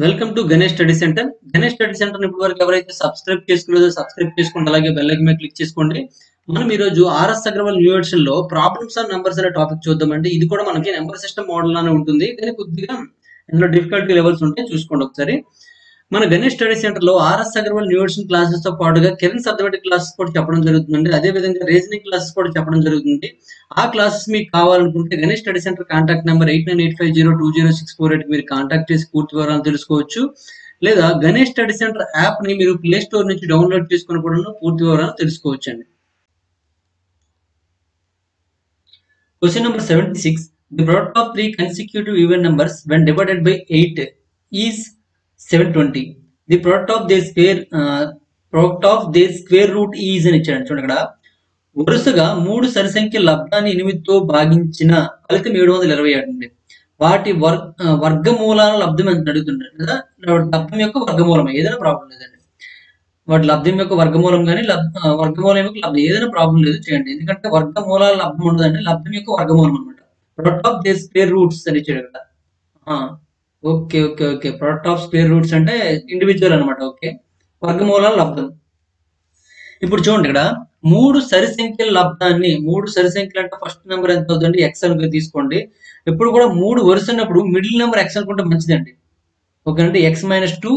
Welcome to Ganesh study centre. Ganesh study centre ఇప్పటి వరకు ఎవరైతే సబ్స్క్రైబ్ చేసుకోలేదో సబ్స్క్రైబ్ చేసుకోండి, అలాగే బెల్ ఐకాన్ మీద క్లిక్ చేసుకోండి. మనం ఈ రోజు ఆర్ఎస్ అగర్వాల్ న్యూ ఎడిషన్ లో ప్రాబ్లమ్స్ ఆన్ నంబర్స్ అనే టాపిక్ చూద్దామండి. ఇది కూడా మనకి నెంబర్ సిస్టమ్ మోడల్ లానే ఉంటుంది, కానీ కొద్దిగా ఇందులో డిఫికల్టీ లెవెల్స్ ఉంటాయి, చూసుకోండి ఒకసారి. మన గణేష్ స్టడీ సెంటర్ లో R S Agarwal new edition classes తో పాటుగా కెరెన్స్ అథమెటిక్ క్లాసెస్ కూడా చెప్పడం జరుగుతుంది. అదే విధంగా రీజనింగ్ క్లాసెస్ కూడా చెప్పడం జరుగుతుంది. ఆ క్లాసెస్ మీకు కావాలనుకుంటే Ganesh study centre contact number 8985020648 మీరు కాంటాక్ట్ చేసి పూర్తి వివరాలు తెలుసుకోవచ్చు. లేదా గణేష్ స్టడీ సెంటర్ యాప్ ని మీరు ప్లే స్టోర్ నుంచి డౌన్లోడ్ చేసుకుని కూడా పూర్తి వివరాలు తెలుసుకోవచ్చు అండి. Question number 76. The product of three consecutive even numbers when divided by 8 is 720. The product of their square root is అని ఇచ్చాడు. చూడండి, ఇక్కడ వరుసగా మూడు సరిసంఖ్య లబ్ధాన్ని 8తో భాగించిన ఫలితం 727 అండి. వాటి వర్గమూలాల లబ్ధం ఎంత అడుగుతుంటారు కదా. లబ్ధం యొక్క వర్గమూలం ఏదైనా ప్రాబ్లం లేదండి. వాటి లబ్ధం యొక్క వర్గమూలం కానీ వర్గమూలం యొక్క లబ్ధం ఏదైనా ప్రాబ్లం లేదు, చేయండి. ఎందుకంటే వర్గమూలాల లబ్ధం ఉండదండి, లబ్ధం యొక్క వర్గమూలం అనమాట. Product of their square roots అని ఇచ్చాడు కదా. Okay okay okay product of square roots అంటే ఇండివిజువల్ అనమాట. ఓకే, వర్గమూలాల లబ్ధం. ఇప్పుడు చూడండి, ఇక్కడ మూడు సరి సంఖ్యల లబ్ధాన్ని, మూడు సరి సంఖ్యలు అంటే ఫస్ట్ నెంబర్ ఎంత అవుతుంది, ఎక్స్ అనుకుని తీసుకోండి. ఎప్పుడు కూడా మూడు వరుస ఉన్నప్పుడు మిడిల్ నెంబర్ ఎక్స్ అనుకుంటే మంచిదండి. ఓకే అంటే x-2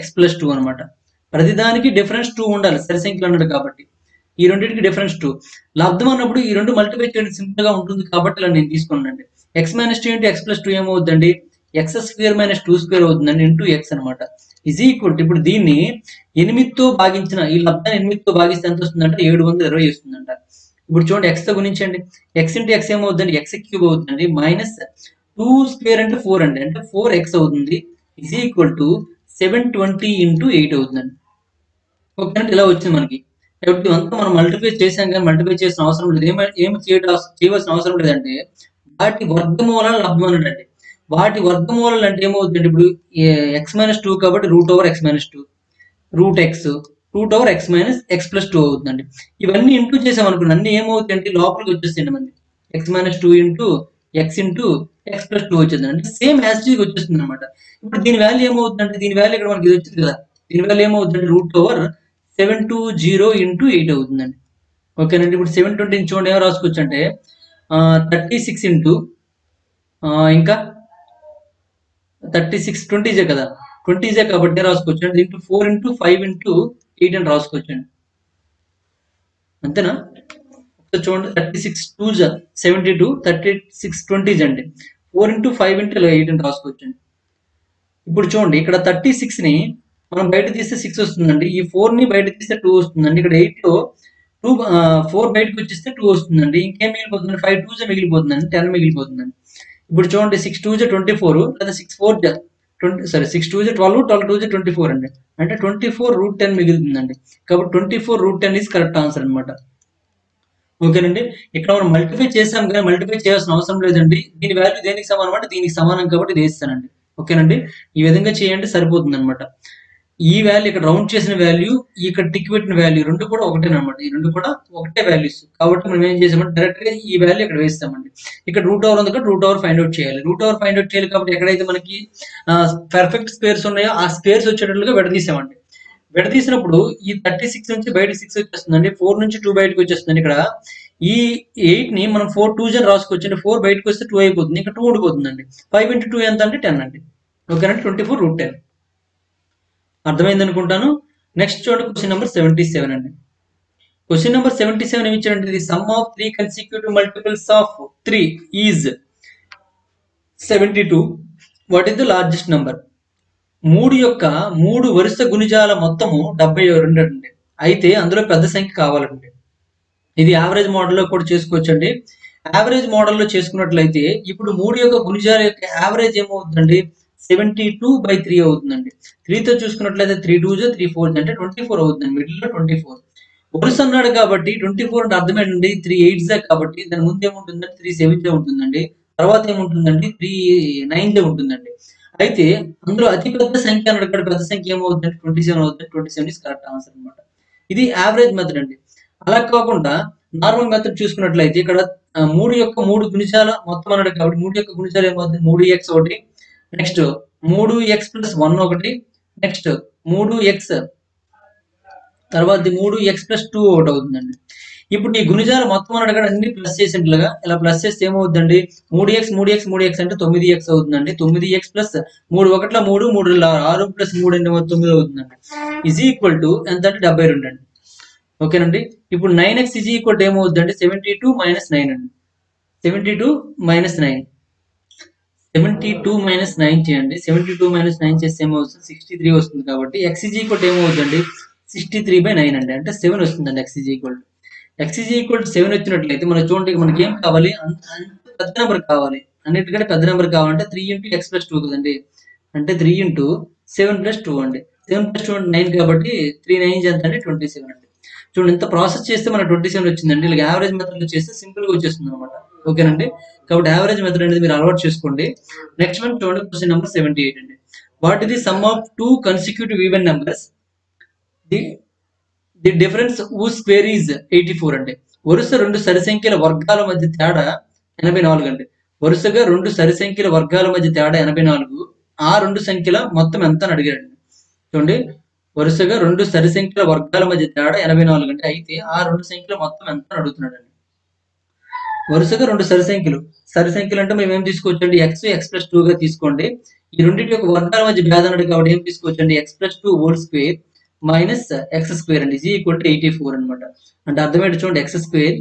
x+2 అనమాట. ప్రతిదానికి డిఫరెన్స్ 2 ఉండాలి, సరి సంఖ్యలు అన్నాడు కాబట్టి. ఈ రెండింటికి డిఫరెన్స్ 2. లబ్ధం అన్నప్పుడు ఈ రెండు మల్టిప్లై చేయడం సింపుల్ గా ఉంటుంది కాబట్టి ఇలా నేను తీసుకున్నానండి. x-2 ఇంటూ x+2 ఏమవుతుందండి, x² - 2² అవుతుందండి, ఇంటూ x అనమాట. ఈజ్ ఈక్వల్ టు, ఇప్పుడు దీన్ని 8తో భాగించిన, ఈ లబ్ధాన్ని 8తో భాగిస్తే ఎంత వస్తుందంటే 720 వస్తుందంట. ఇప్పుడు చూడండి, x తో గుణించండి. x ఇంటూ x ఏమవుతుందండి, x³ అవుతుందండి. -2² అంటే 4 అండి, అంటే 4x అవుతుంది. ఈజ్ ఈక్వల్ టు 720 ఇంటూ 8 అవుతుందండి. ఓకే అంటే ఇలా వచ్చింది మనకి. కాబట్టి అంతా మనం మల్టిప్లై చేసాం కానీ మల్టిప్లై చేసిన అవసరం లేదు. ఏమి చేయవలసిన అవసరం లేదంటే వాటి వర్గమూలాలు లబ్ధం అన్నట్టు. వాటి వర్గమూలాలు అంటే ఏమవుతుందంటే, ఇప్పుడు x-2 కాబట్టి √x-2 √x √x-x+2 అవుతుందండి. ఇవన్నీ ఇంటూ చేసామనుకోండి, అన్ని ఏమవుతాయంటే లోపలికి వచ్చేస్తాయండి మనకి. x-2 into x into x+2 వచ్చేది అంటే సేమ్ యాజ్ టీజ్ వచ్చేస్తుంది అనమాట. ఇప్పుడు దీని వాల్యూ ఏమవుతుందంటే, దీని వాల్యూ ఇక్కడ మనకి ఇది వచ్చింది కదా, దీని వాల్యూ ఏమవుతుందంటే √720 ఇంటూ 8 అవుతుందండి. ఓకేనండి. ఇప్పుడు 720 చూడండి ఏమో రాసుకోవచ్చు అంటే 36 ఇంటూ ఇంకా 36 20 కదా, 20 కాబట్టి రాసుకోవచ్చు అండి. ఇంటూ 4 ఇంటూ 5 ఇంటూ 8 అని రాసుకోవచ్చు అండి. అంతేనా? చూడండి, 36 2 72, 36 20 అండి. 4 ఇంటూ 5 ఇంటూ 8 అని రాసుకోవచ్చు అండి. ఇప్పుడు చూడండి, ఇక్కడ 36 ని మనం బయట తీస్తే 6 వస్తుందండి. ఈ 4 ని బయట తీస్తే 2 వస్తుందండి. ఇక్కడ 8 లో 4 బయటకు వచ్చేస్తే 2 వస్తుందండి. ఇంకేం మిగిలిపోతుంది, 5 2 మిగిలిపోతుందండి, 10 మిగిలిపోతుందండి. ఇప్పుడు చూడండి, 6 2 24 లేదా 6 4 6 2 12 12 2 24 అండి, అంటే 24 √10 మిగులుతుందండి. కాబట్టి 24 √10 ఈజ్ కరెక్ట్ ఆన్సర్ అనమాట. ఓకేనండి. ఇక్కడ మనం మల్టిప్లై చేసాం కానీ మల్టిప్లై చేయాల్సిన అవసరం లేదండి. దీని వాల్యూ దేనికి సమానం అంటే దీనికి సమానం కాబట్టి ఇది వేస్తానండి. ఓకేనండి, ఈ విధంగా చేయండి సరిపోతుంది అనమాట. ఈ వాల్యూ ఇక్కడ రౌండ్ చేసిన వాల్యూ, ఇక్కడ టిక్ పెట్టిన వాల్యూ రెండు కూడా ఒకటేనమాట. ఈ రెండు కూడా ఒకటే వాల్యూస్ కాబట్టి మనం ఏం చేసామంటే డైరెక్ట్ గా ఈ వాల్యూ ఇక్కడ వేస్తామండి. ఇక్కడ √ఓవర్ ఉంది కాబట్టి √ఓవర్ ఫైండ్ అవుట్ చేయాలి. √ఓవర్ ఫైండ్ అవుట్ చేయాలి కాబట్టి ఎక్కడైతే మనకి పర్ఫెక్ట్ స్క్వేర్స్ ఉన్నాయో ఆ స్క్వేర్స్ వచ్చేటట్లుగా విడదీసామండి. విడదీసినప్పుడు ఈ 36 నుంచి బయట 6 వచ్చేస్తుందండి, 4 నుంచి 2 బయటకు వచ్చేస్తుంది. ఇక్కడ ఈ 8 ని మనం 4 2 రాసుకోవచ్చు అండి. 4 బయటకు వస్తే 2 అయిపోతుంది, ఇక్కడ 2 ఉండిపోతుందండి. 5 ఇంటూ 2 ఎంత అంటే 10 అండి. ఓకేనండి, 24 √10 అర్థమైంది అనుకుంటాను. నెక్స్ట్ చూడండి, క్వశ్చన్ నెంబర్ 77 అండి. క్వశ్చన్ నెంబర్ 77 ఏమి ఇచ్చారంటే, the sum of 3 consecutive multiples of 3 is 72. What is the largest number? 3 యొక్క 3 వరుస గుణిజాల మొత్తము 72 అండి. అయితే అందులో పెద్ద సంఖ్య కావాలండి. ఇది యావరేజ్ మోడల్లో కూడా చేసుకోవచ్చు అండి. యావరేజ్ మోడల్లో చేసుకున్నట్లయితే ఇప్పుడు 3 యొక్క గుణిజాల యొక్క యావరేజ్ ఏమవుతుందండి, 72/3 అవుతుందండి. 3తో చూసుకున్నట్లయితే 3 2 3 4 అంటే 24 అవుతుందండి. మిడిల్ లో 24 వరుస అన్నాడు కాబట్టి 24 అంటే అర్థం ఏంటండి, 3 8 కాబట్టి దాని ముందు ఏముంటుందండి, 3 7 ఉంటుందండి. తర్వాత ఏముంటుందండి, 3 9 ఉంటుందండి. అయితే అందులో అతి పెద్ద సంఖ్య అన్నాడు, ఇక్కడ పెద్ద సంఖ్య ఏమవుతుందంటే 27 అవుతుంది. 27 ఇస్ కరెక్ట్ ఆన్సర్ అనమాట. ఇది యావరేజ్ మెథడ్ అండి. అలా కాకుండా నార్మల్ మెథడ్ చూసుకున్నట్లయితే ఇక్కడ 3 యొక్క 3 గుణిజాల మొత్తం అన్నాడు కాబట్టి 3 యొక్క గుణిజాలు ఏమవుతుంది, 3x ఒకటి, నెక్స్ట్ 3x ప్లస్ 1 ఒకటి, నెక్స్ట్ 3x, తర్వాత 3x ప్లస్ 2 ఒకటి అవుతుందండి. ఇప్పుడు ఈ గుణిజాలు మొత్తం అని అడగడం అన్ని ప్లస్ చేసినట్లుగా ఇలా ప్లస్ చేస్తే ఏమవుతుందండి, 3x అంటే 9x అవుతుందండి. 9x ప్లస్ 3 ఒకట్ల 3 3 6 ప్లస్ 3 అంటే 9 అవుతుందండి. ఈజ్ ఈక్వల్ టు ఎంత అంటే 72 అండి. ఓకేనండి. ఇప్పుడు 9x ఈజ్ ఈక్వల్ టు ఏమవుతుందండి, 72 మైనస్ 9 అండి. 72 మైనస్ 9, 72 మైనస్ 9 చేయండి. 72 మైనస్ 9 చేస్తే ఏమవుతుంది, 63 వస్తుంది. కాబట్టి x ఈజ్ ఈక్వల్ టు ఏమవుతుందండి, 63/9 అండి. అంటే 7 వస్తుందండి x is equal to. x is equal to 7 వచ్చినట్లయితే మనం చూడండి, మనకి ఏం కావాలి, అంత పెద్ద నెంబర్ కావాలి. అన్నిటికంటే పెద్ద నెంబర్ కావాలంటే 3 ఇంటూ x ప్లస్ 2 కదండి. అంటే 3 ఇంటూ 7 ప్లస్ 2 అండి. 7 ప్లస్ 2 అంటే 9 కాబట్టి 3 9 ఎంత అంటే 27 అండి. చూడండి, ఇంత ప్రాసెస్ చేస్తే మనకు 27 వచ్చిందండి. ఇలా యావరేజ్ మెథడ్ లో చేస్తే సింపుల్ గా వచ్చేస్తుంది అనమాట. ఓకేనండి. కాబట్టి యావరేజ్ మెథడ్ అనేది మీరు అలవాటు చేసుకోండి. నెక్స్ట్ వన్ చూడండి, క్వశ్చన్ నెంబర్ 78 అండి. What is the sum of two consecutive even numbers, the the difference ఊ స్క్వేర్ ఈజ్ 84 అండి. వరుస రెండు సరి సంఖ్యల వర్గాల మధ్య తేడా 84 అండి. వరుసగా రెండు సరి సంఖ్యల వర్గాల మధ్య తేడా 84. ఆ రెండు సంఖ్యల మొత్తం ఎంత అని అడిగాడు. చూడండి, వరుసగా రెండు సరి సంఖ్యల వర్గాల మధ్య తేడా 84 అంటే, అయితే ఆ రెండు సంఖ్యల మొత్తం ఎంత అని అడుగుతున్నాడు. వరుసగా రెండు సరి సంఖ్యలు. సరి సంఖ్యలు అంటే మేము ఏం తీసుకోవచ్చండి, ఎక్స్ ప్లస్ 2 గా తీసుకోండి. ఈ రెండింటి యొక్క వర్గాల మధ్య భేదం అడిగి కాబట్టి ఏం తీసుకోవచ్చండి, x plus 2 whole square minus x square అండి, ఈజ్ ఈక్వల్ టు 84 అనమాట. అంటే అర్థం ఏంటి చూడండి, x స్క్వేర్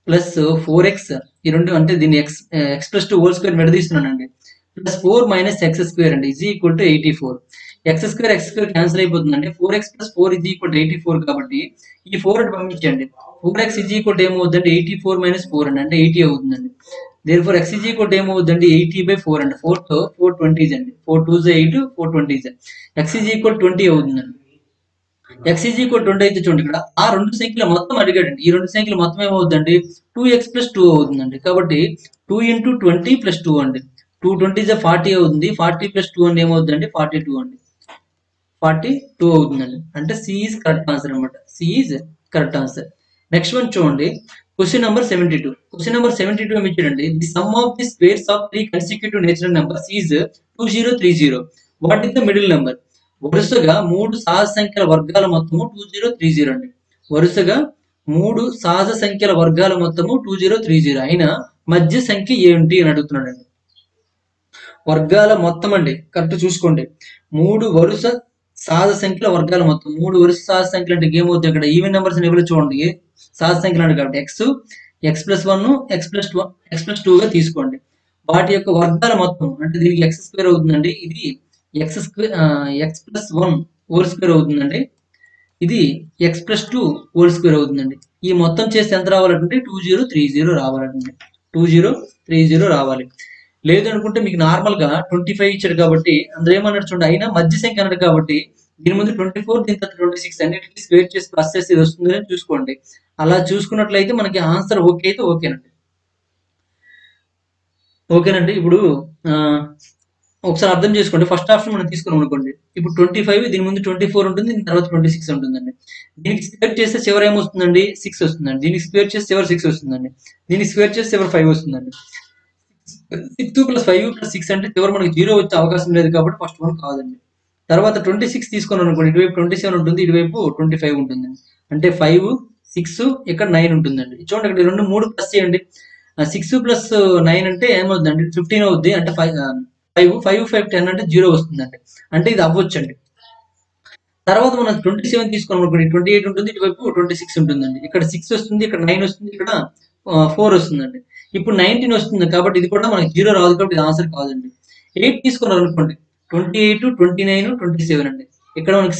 ప్లస్ 4x, ఈ రెండు అంటే దీన్ని x ప్లస్ 2 హోల్ స్క్వేర్ విడదీస్తున్నానండి, ప్లస్ 4 మైనస్ x స్క్వేర్ అండి, is equal to 84. x square cancel అయిపోతుందండి. 4x plus 4 is equal to 84 కాబట్టి ఈ 4 అటు పంపించండి. 4x ఈజ్ ఈక్వల్ టు ఏమవుతుందండి, 84 మైనస్ 4 అండి, అంటే 80 అవుతుందండి. Therefore x is equal to ఏమవుతుందండి, 80/4 అండి. 4 తో 4 20s అండి, 4 2s 8, 4 20s. x is equal 20 అవుతుందండి. x ఈజ్ ఈక్వల్ 20 అయితే చూడండి, ఇక్కడ ఆ రెండు సంఖ్యల మొత్తం అడిగాడండి. ఈ రెండు సంఖ్యల మొత్తం ఏమవుతుందండి, 2x ప్లస్ 2 అవుతుందండి. కాబట్టి 2 ఇంటూ 20 ప్లస్ 2 అండి. 2 20s 40 అవుతుంది. 40 ప్లస్ 2 అంటే ఏమవుతుందండి, 42 అండి. 42 అవుతుందండి. అంటే సి ఈజ్ కరెక్ట్ ఆన్సర్ అనమాట. C is correct answer. Next one చూడండి, క్వశ్చన్ నెంబర్ 72. క్వశ్చన్ నెంబర్ 72 ఏమి ఇచ్చాడండి, the sum of the squares of 3 consecutive natural numbers is 2030. What is the middle number? వరుసగా మూడు సహజ సంఖ్యల వర్గాల మొత్తము 2030 అండి. వరుసగా మూడు సహజ సంఖ్యల వర్గాల మొత్తము 2030 అయినా మధ్య సంఖ్య ఏంటి అని అడుగుతున్నాడండి. వర్గాల మొత్తం అండి, కరెక్ట్ చూసుకోండి. మూడు వరుస సహజ సంఖ్యల వర్గాల మొత్తం. మూడు వరుస సహజ సంఖ్యలు అంటే ఏమవుతుంది, ఇక్కడ ఈవెన్ నెంబర్స్ ఎవరు చూడండి, సహజ సంఖ్యలు అంటే కాబట్టి x+1, x+2 గా తీసుకోండి. వాటి యొక్క వర్గాల మొత్తం అంటే దీనికి x స్క్వేర్ అవుతుందండి, ఇది x+1 హోల్ స్క్వేర్ అవుతుందండి, ఇది x+2 హోల్ స్క్వేర్ అవుతుందండి. ఈ మొత్తం చేస్తే ఎంత రావాలంటే 2030 రావాలండి. 2030 రావాలి. లేదు అనుకుంటే మీకు నార్మల్ గా 25 ఇచ్చాడు కాబట్టి అందులో ఏమన్నాడు చూడండి, అయినా మధ్య సంఖ్య అన్నాడు కాబట్టి దీని ముందు 24, దీని తర్వాత 26 అన్నిటికీ స్క్వేర్ చేసి ప్లస్ చేసి ఇది వస్తుందని చూసుకోండి. అలా చూసుకున్నట్లయితే మనకి ఆన్సర్ ఓకే అయితే ఓకేనండి. ఓకేనండి. ఇప్పుడు ఒకసారి అర్థం చేసుకోండి. ఫస్ట్ ఆప్షన్ మనం తీసుకున్నాం అనుకోండి, ఇప్పుడు 25, దీని ముందు 24 ఉంటుంది, దీని తర్వాత 26 ఉంటుందండి. దీనికి స్క్వేర్ చేస్తే చివరి ఏమొస్తుందండి, 6 వస్తుందండి. దీనికి స్క్వేర్ చేస్తే చివరి 6 వస్తుందండి. దీనికి స్క్వేర్ చేస్తే చివరి 5 వస్తుందండి. 6 + 5 + 6 అంటే చివరి మనకి 0 వచ్చే అవకాశం లేదు కాబట్టి ఫస్ట్ వన్ కాదండి. తర్వాత 26 తీసుకున్నాను అనుకోండి, ఇటువైపు 27 ఉంటుంది, ఇటువైపు 25 ఉంటుందండి. అంటే 5, 6 ఇక్కడ 9 ఉంటుందండి. చూడండి, ఇక్కడ 2 3 ప్లస్ చేయండి. 6 + 9 అంటే ఏమవుతుందండి, 15 అవుద్ది. అంటే 5 5 5 10 అంటే 0 వస్తుందండి. అంటే ఇది అవ్వచ్చండి. తర్వాత మనం 27 తీసుకున్నాం అనుకోండి, 28 ఉంటుంది, ఇటువైపు 26 ఉంటుందండి. ఇక్కడ 6 వస్తుంది, ఇక్కడ 9 వస్తుంది, ఇక్కడ 4 వస్తుందండి. ఇప్పుడు 19 వస్తుంది కాబట్టి ఇది కూడా మనకి 0 రాదు కాబట్టి ఇది ఆన్సర్ కాదండి. 8 తీసుకున్నారు అనుకోండి, 28, 29, 27 అండి. ఇక్కడ మనకి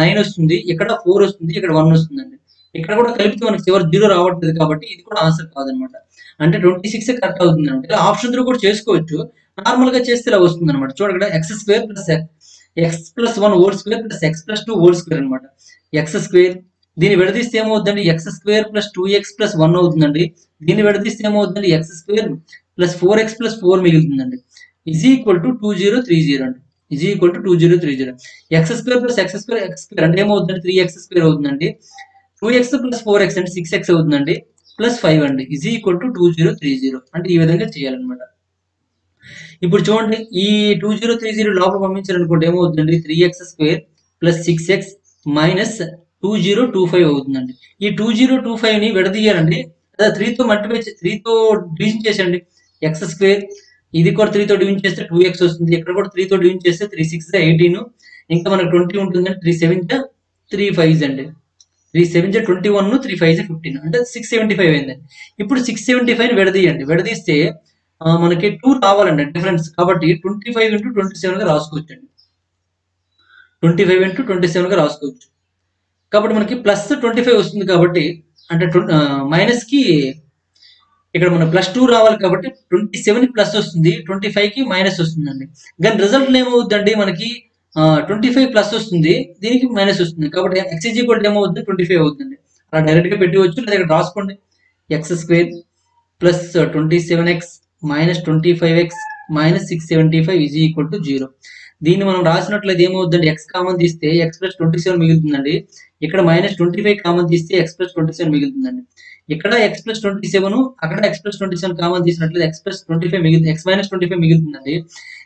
9 వస్తుంది, ఇక్కడ 4 వస్తుంది, ఇక్కడ 1 వస్తుందండి. ఇక్కడ కూడా కలిపితే మనకి చివరి 0 రావట్లేదు కాబట్టి ఇది కూడా ఆన్సర్ కాదనమాట. అంటే 26 కరెక్ట్ అవుతుంది అనమాట. ఇలా ఆప్షన్ త్రూ కూడా చేసుకోవచ్చు. నార్మల్ గా చేస్తే ఇలా వస్తుంది అనమాట. చూడండి, ఇక్కడ x² + 1 whole square plus x+2 whole square అనమాట. ఎక్స్ స్క్వేర్ దీన్ని విడదీస్తే ఏమవుతుందండి, x² + 2x + 1 అవుతుందండి. దీన్ని విడదీస్తే ఏమవుతుందండి, x² + 4x + 4 మిగులుతుందండి. Is equal to 2030 అండి. Is equal to 2030. x² + x² అంటే ఏమవుతుందండి, 3x² అవుతుందండి. 2x + 4x అంటే 6x అవుతుందండి, ప్లస్ 5 అండి. ఈజ్ ఈక్వల్ టు 2030 అంటే ఈ విధంగా చేయాలన్నమాట. ఇప్పుడు చూడండి, ఈ 2030 లోపల పంపించారనుకోండి ఏమవుతుందండి, 3x² ప్లస్ 6x మైనస్ 2025 అవుతుందండి. ఈ 2025 ని విడదీయాలండి, అదే 3తో మల్టిప్లై 3తో డివిజన్ చేసేయండి. x², ఇది కూడా 3తో డివిజన్ చేస్తే 2x వస్తుంది. ఇక్కడ కూడా 3తో డివిజన్ చేస్తే 3 6 18, ఇంకా మనకు 20 ఉంటుందండి. 3 7 3 5 అండి. 3 7 21, 3 5 15, అంటే 675 అయిందండి. ఇప్పుడు 675 ని విడదీయండి. విడదీస్తే మనకి 2 రావాలండి డిఫరెన్స్. కాబట్టి 25 × 27 గా రాసుకోవచ్చండి. 25 × 27 గా రాసుకోవచ్చు. కాబట్టి మనకి ప్లస్ 25 వస్తుంది. కాబట్టి అంటే మైనస్ కి ఇక్కడ మన +2 రావాలి కాబట్టి 27 ప్లస్ వస్తుంది, 25 కి మైనస్ వస్తుందండి. కానీ రిజల్ట్ ఏమవుతుందండి, మనకి 25 ప్లస్ వస్తుంది, దీనికి మైనస్ వస్తుంది. కాబట్టి x ఏమవుతుంది, 25 అవుతుంది. అలా డైరెక్ట్ గా పెట్టవచ్చు, లేదా ఇక్కడ రాసుకోండి. x² plus 27x minus 25x minus 675 = 0. దీన్ని మనం రాసినట్లయితే ఏమవుతుందండి, x కామన్ తీస్తే x + 27 మిగులుతుందండి. ఇక్కడ మైనస్ 25 కామన్ తీస్తే x + 27 మిగులుతుందండి. ఇక్కడ x + 27, అక్కడ x + 27 కామన్ తీసినట్లయితే x + 25 మిగులుతుంది, x - 25 మిగులుతుందండి.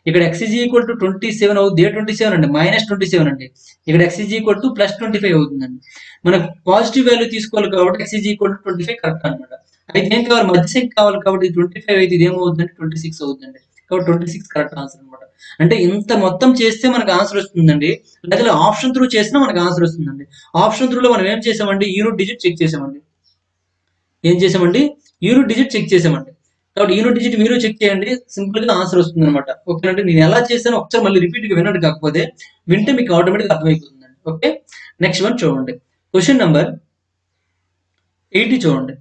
ఇక్కడ x = 27 అవుతుంది, 27 అండి, -27 అండి. ఇక్కడ x + 25 అవుతుందండి. మనకు పాజిటివ్ వాల్యూ తీసుకోవాలి కాబట్టి x = 25 కరెక్ట్ అనమాట. అయితే ఏం కావాలి, మధ్య సంఖ్య కావాలి కాబట్టి 25 అయితే ఇది ఏమవుతుందండి, 26 అవుతుందండి. కాబట్టి 26 కరెక్ట్ ఆన్సర్ అనమాట. అంటే ఇంత మొత్తం చేస్తే మనకు ఆన్సర్ వస్తుందండి, లేదా ఆప్షన్ త్రూ చేసినా మనకు ఆన్సర్ వస్తుందండి. ఆప్షన్ త్రూలో మనం ఏం చేసామండి, యూనిట్ డిజిట్ చెక్ చేసామండి. యూనిట్ డిజిట్ చెక్ చేసామండి. కాబట్టి యూనిట్ డిజిట్ మీరు చెక్ చేయండి, సింపుల్ గా ఆన్సర్ వస్తుంది అనమాట. ఓకే అంటే నేను ఎలా చేశానో ఒకసారి మళ్ళీ రిపీట్ గా వినండి, కాకపోతే వింటే మీకు ఆటోమేటిక్ అర్థమైపోతుందండి. ఓకే, నెక్స్ట్ వన్ చూడండి. క్వశ్చన్ నెంబర్ 80 చూడండి.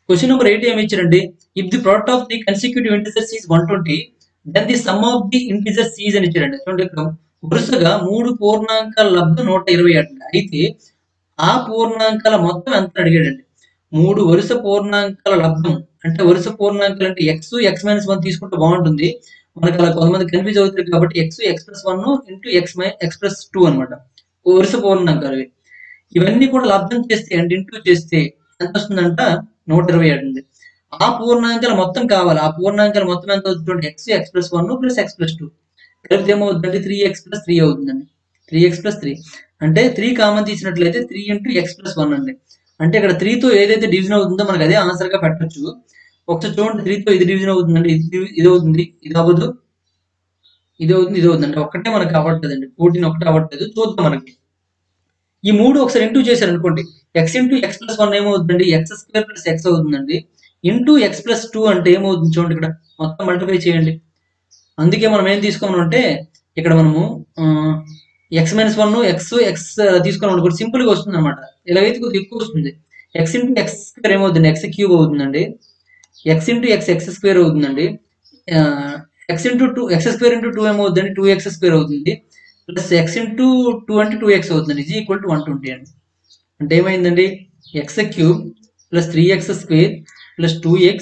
క్వశ్చన్ నెంబర్ 80 ఏమి ఇచ్చారండి, if the product of the consecutive integers is 120, then the sum of the integers is అని ఇచ్చారండి. చూడండి, ఇక్కడ వరుసగా 3 పూర్ణాంకాల లబ్ధం 127 అయితే ఆ పూర్ణాంకాల మొత్తం ఎంత అడిగాడండి. 3 వరుస పూర్ణాంకాల లబ్ధం అంటే వరుస పూర్ణాంకాలు అంటే x - 1 తీసుకుంటే బాగుంటుంది. మనకు అలా కొంతమంది కన్ఫ్యూజ్ అవుతుంది కాబట్టి x+1 x+2 అనమాట వరుస పూర్ణాంకాలు ఇవి. ఇవన్నీ కూడా లబ్ధం చేస్తే అంటే ఇంటూ చేస్తే ఎంత వస్తుందంట, 127 అండి. ఆ పూర్ణాంకాల మొత్తం కావాలి. ఆ పూర్ణాంకాల మొత్తం ఎంత అవుతుంది, x+1 x+2 కలిపితే ఏమవుతుందంటే 3x + 3 అవుతుందండి. 3x + 3 అంటే 3 కామన్ తీసినట్లయితే 3 × x+1 అండి. అంటే ఇక్కడ 3తో ఏదైతే డివిజన్ అవుతుందో మనకు అదే ఆన్సర్ గా పెట్టొచ్చు. ఒకసారి చూడండి, 3తో ఇది డివిజన్ అవుతుందండి, ఇది అవుతుంది, ఇది అవ్వదు, ఇది అవుతుంది, ఇది అవుతుంది, అంటే ఒక్కటే మనకు అవ్వట్లేదండి, 14 ఒకటే అవ్వట్లేదు. చూద్దాం, మనకి ఈ 3 ఒకసారి ఇంటూ చేశారు అనుకోండి, x × x+1 ఏమవుతుందండి, x² + x అవుతుందండి. ఇంటూ x+2 అంటే ఏమవుతుంది చూడండి, ఇక్కడ మొత్తం మల్టిప్లై చేయండి. అందుకే మనం ఏం తీసుకున్నాం అంటే ఇక్కడ మనము x - 1 x తీసుకున్నాం అనుకోండి, సింపుల్ గా వస్తుంది అనమాట. ఇలాగైతే కొద్దిగా ఎక్కువ వస్తుంది. x × x² ఏమవుతుంది, x³ అవుతుందండి. x × x² అవుతుందండి. x × 2 x² × 2 ఏమవుతుందండి, 2x² అవుతుంది. ప్లస్ x × 2 అంటే 2x అవుతుంది, = 120 అండి. అంటే ఏమైందండి, x³ + 3x² + 2x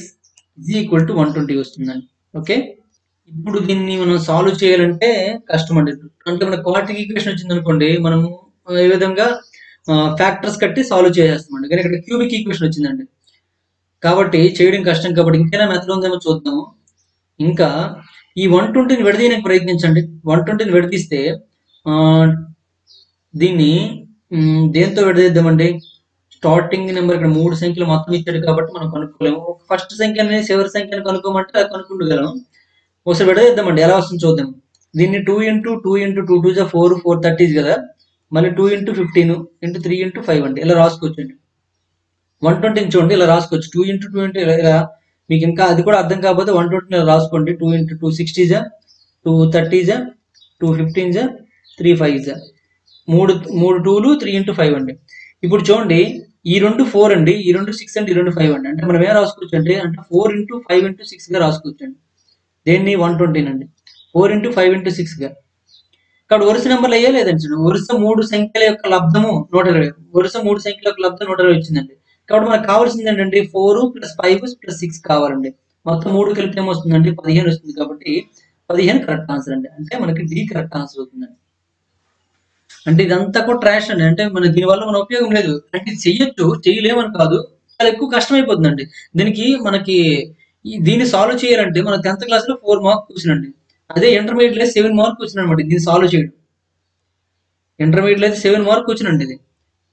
= 120 వస్తుందండి. ఓకే, ఇప్పుడు దీన్ని మనం సాల్వ్ చేయాలంటే కష్టం అండి. అంటే మన క్వాడ్రాటిక్ ఈక్వేషన్ వచ్చింది అనుకోండి, మనం ఏ విధంగా ఫ్యాక్టర్స్ కట్టి సాల్వ్ చేసేస్తామండి. కానీ ఇక్కడ క్యూబిక్ ఈక్వేషన్ వచ్చిందండి కాబట్టి చేయడం కష్టం. కాబట్టి ఇంకైనా మెథడ్ ఉందేమో చూద్దాము. ఇంకా ఈ 120ని విడదీయడానికి ప్రయత్నించండి. 120ని విడదీస్తే దీన్ని దేంతో విడదీద్దామండి. స్టార్టింగ్ నెంబర్ ఇక్కడ 3 సంఖ్యలు మొత్తం ఇచ్చాడు కాబట్టి మనం కనుక్కోలేము. ఫస్ట్ సంఖ్యని చివరి సంఖ్యను కనుక్కోమంటే కనుక్కుంటగలం. ఒకసారి విడదీద్దామండి, ఎలా వస్తుంది చూద్దాం. దీన్ని 2 × 2 × 2 2 4 4 30 కదా, మళ్ళీ 2 × 15 × 3 × 5 అండి, ఇలా రాసుకోవచ్చండి. 120 చూడండి, ఇలా రాసుకోవచ్చు. 2 × 2 అంటే ఇలా. మీకు ఇంకా అది కూడా అర్థం కాకపోతే 120 రాసుకోండి. 2 × 2 60, 2 30, 2 15, 3 5, 3 2లు 3 × 5 అండి. ఇప్పుడు చూడండి, ఈ 2 4 అండి, ఈ 2 6 అండి, ఈ 2 5 అండి. అంటే మనం ఏం రాసుకోవచ్చు అంటే 4 × 5 × 6 గా రాసుకోవచ్చు అండి. దేన్ని 120 అండి 4 × 5 × 6 గా. కాబట్టి వరుస నెంబర్లు అయ్యా లేదండి. వరుస 3 సంఖ్యల యొక్క లబ్ధము 120. వరుస 3 సంఖ్యల యొక్క లబ్ధం 120 వచ్చిందండి. కాబట్టి మనకు కావాల్సింది ఏంటంటే 4 + 5 + 6 కావాలండి. మొత్తం 3 కలిపితే ఏమొస్తుందండి, 15 వస్తుంది. కాబట్టి 15 కరెక్ట్ ఆన్సర్ అండి. అంటే మనకి డి కరెక్ట్ ఆన్సర్ అవుతుందండి. అంటే ఇదంతా కూడా ట్రాష్ అండి. అంటే మన దీనివల్ల మన ఉపయోగం లేదు. అంటే ఇది చెయ్యొచ్చు, చేయలేమని కాదు, చాలా ఎక్కువ కష్టం అయిపోతుందండి. దీనికి మనకి దీన్ని సాల్వ్ చేయాలంటే మన 10th క్లాస్ లో 4 మార్క్ క్వశ్చన్ అండి. అదే ఇంటర్మీడియట్ లో 7 మార్క్ క్వశ్చన్ అనమాట దీన్ని సాల్వ్ చేయడం. ఇంటర్మీడియట్ లో అయితే 7 మార్క్ క్వశ్చన్ అండి ఇది.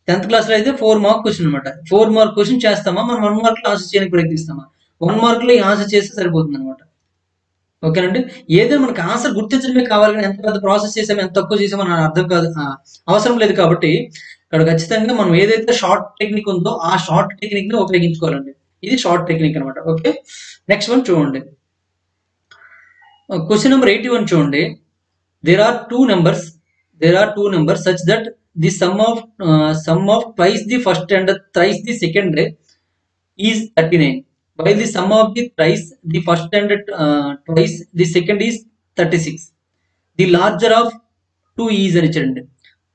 10th క్లాస్ లో అయితే 4 మార్క్ క్వశ్చన్ అనమాట. 4 మార్క్ క్వశ్చన్ చేస్తామా, మనం 1 మార్క్ లో ఆన్సర్ చేయడానికి ప్రయత్నిస్తామా? 1 మార్క్ లో ఈ ఆన్సర్ చేస్తే సరిపోతుంది అనమాట. ఓకేనండి. ఏదో మనకి ఆన్సర్ గుర్తించడమే కావాలి కానీ ఎంత పెద్ద ప్రాసెస్ చేసామో ఎంత తక్కువ చేసామో అని అర్థం కాదు, అవసరం లేదు. కాబట్టి ఇక్కడ ఖచ్చితంగా మనం ఏదైతే షార్ట్ టెక్నిక్ ఉందో ఆ షార్ట్ టెక్నిక్ ని ఉపయోగించుకోవాలండి. ఇది షార్ట్ టెక్నిక్ అనమాట. ఓకే, నెక్స్ట్ వన్ చూడండి. క్వశ్చన్ నెంబర్ 81 చూడండి. there are two numbers such that the sum of twice the first and thrice the second is 39, while the sum of the thrice the first and twice the second is 36. the larger of two is అని ఇచ్చారండి.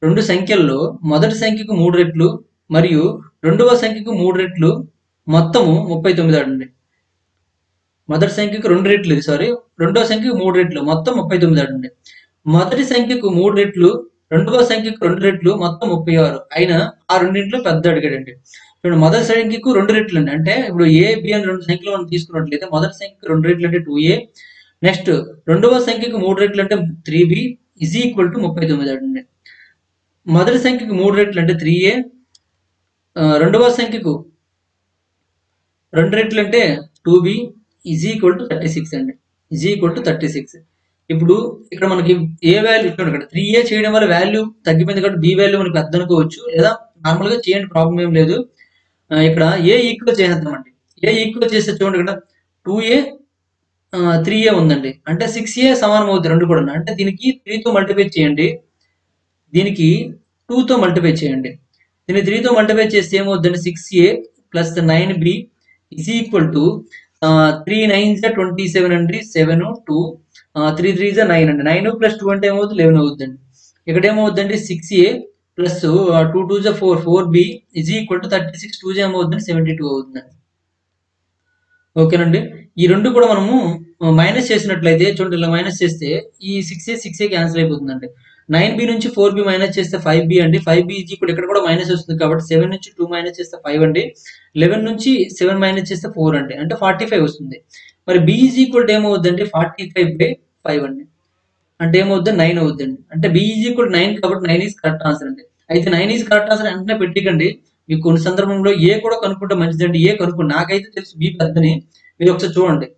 రెండు సంఖ్యల్లో మొదటి సంఖ్యకు 3 రెట్లు మరియు రెండవ సంఖ్యకు 3 రెట్లు మొత్తము 39 అండి. మొదటి సంఖ్యకు 2 రెట్లు, రెండవ సంఖ్యకు 3 రెట్లు మొత్తం 39 అండి. మొదటి సంఖ్యకు 3 రెట్లు, రెండవ సంఖ్యకు 2 రెట్లు మొత్తం 36 అయినా ఆ రెండింటిలో పెద్ద అడిగాడండి. ఇప్పుడు మొదటి సంఖ్యకు 2 రెట్లు అండి. అంటే ఇప్పుడు ఏ బి అని రెండు సంఖ్యలు మనం తీసుకున్నట్లయితే మొదటి సంఖ్యకు 2 రెట్లు అంటే 2a, నెక్స్ట్ రెండవ సంఖ్యకు 3 రెట్లు అంటే 3b ఈజ్ ఈక్వల్ టు 39 అండి. మొదటి సంఖ్యకు 3 రెట్లు అంటే 3a, రెండవ సంఖ్యకు 2 రెట్లు అంటే 2b ఈజ్ ఈక్వల్ టు 36 అండి. Is equal to 36. ఇప్పుడు ఇక్కడ మనకి ఏ వాల్యూ ఇచ్చాడు, ఇక్కడ 3a చేయడం వల్ల వాల్యూ తగ్గిపోయింది కాబట్టి బి వాల్యూ మనకి పెద్ద అనుకోవచ్చు, లేదా నార్మల్ గా చేయండి, ప్రాబ్లం ఏం లేదు. ఇక్కడ ఏ ఈక్వల్ చేసేద్దామండి. ఏ ఈక్వల్ చేస్తే చూడండి, ఇక్కడ 2a 3a ఉందండి, అంటే 6a సమానం అవుతుంది రెండు కూడా. అంటే దీనికి 3తో మల్టిప్లై చేయండి, దీనికి 2తో మల్టిప్లై చేయండి. దీన్ని 3తో మల్టిప్లై చేస్తే ఏమవుతుందండి, 6a plus 9b is equal to 3 9 27 అండి, 7 2 3 3 9 అండి. 9 ప్లస్ 2 అంటే ఏమవుతుంది, 11 అవుతుందండి. ఇక్కడ ఏమవుతుందండి, 6a plus 2 2 4 4b is equal to 36, 2 ఏమవుతుందండి 72 అవుతుందండి. ఓకేనండి. ఈ రెండు కూడా మనము మైనస్ చేసినట్లయితే చూడండి, ఇలా మైనస్ చేస్తే ఈ 6a క్యాన్సిల్ అయిపోతుందండి. 9b నుంచి 4b మైనస్ చేస్తే 5b అండి. 5b ఈజ్ ఈక్వల్, ఇక్కడ కూడా మైనస్ వస్తుంది కాబట్టి 7 నుంచి 2 మైనస్ చేస్తే 5 అండి. 11 నుంచి 7 మైనస్ చేస్తే 4 అండి, అంటే 45 వస్తుంది. మరి b ఈజ్ ఈక్వల్ టు ఏమవుతుందండి, 45/5 అండి, అంటే ఏమవుతుంది 9 అవుతుందండి. అంటే b ఈజ్ ఈక్వల్ 9 కాబట్టి 9 ఈజ్ కరెక్ట్ ఆన్సర్ అండి. అయితే 9 ఈజ్ కరెక్ట్ ఆన్సర్ వెంటనే పెట్టికండి, మీకు కొన్ని సందర్భంలో ఏ కూడా కనుక్కుంటే మంచిదండి. ఏ కనుక్కోండి, నాకైతే తెలుసు బి పెద్దని, మీరు ఒకసారి చూడండి.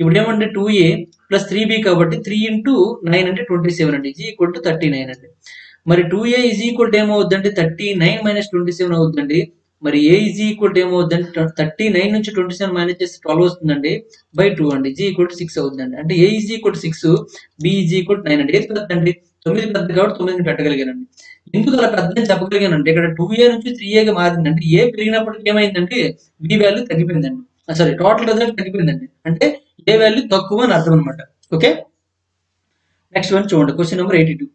ఇప్పుడు ఏమంటే 2a ప్లస్ 3b కాబట్టి 3 into 9 అంటే 27 అండి, ఈజ్ ఈక్వల్ టు 39 అండి. మరి 2a ఈజ్ ఈక్వల్ టు ఏమవుతుందండి, 39 మైనస్ 27 అవుతుందండి. మరి a ఈజ్ ఈక్వల్ టు ఏమవుతుందండి, 39 నుంచి 27 మైనస్ చేస్తే 12 వస్తుందండి బై 2 అండి, ఈజ్ ఈక్వల్ టు 6 అవుతుందండి. అంటే a is equal to 6, b is equal to 9 అండి. ఏది పెద్దండి, 9 పెద్ద కాబట్టి 9ని పెట్టగలిగానండి. ఎందుకు అలా పెద్దని చెప్పగలిగానంటే ఇక్కడ 2a నుంచి 3aగా మారిందంటే a పెరిగినప్పటికి ఏమైందంటే b వాల్యూ తగ్గిపోయిందండి, సారీ టోటల్ రిజల్ట్ తగ్గిపోయిందండి. అంటే ఏ వాల్యూ తక్కువ అని అర్థం అనమాట. ఓకే, నెక్స్ట్ వన్ చూడండి. Question number 82.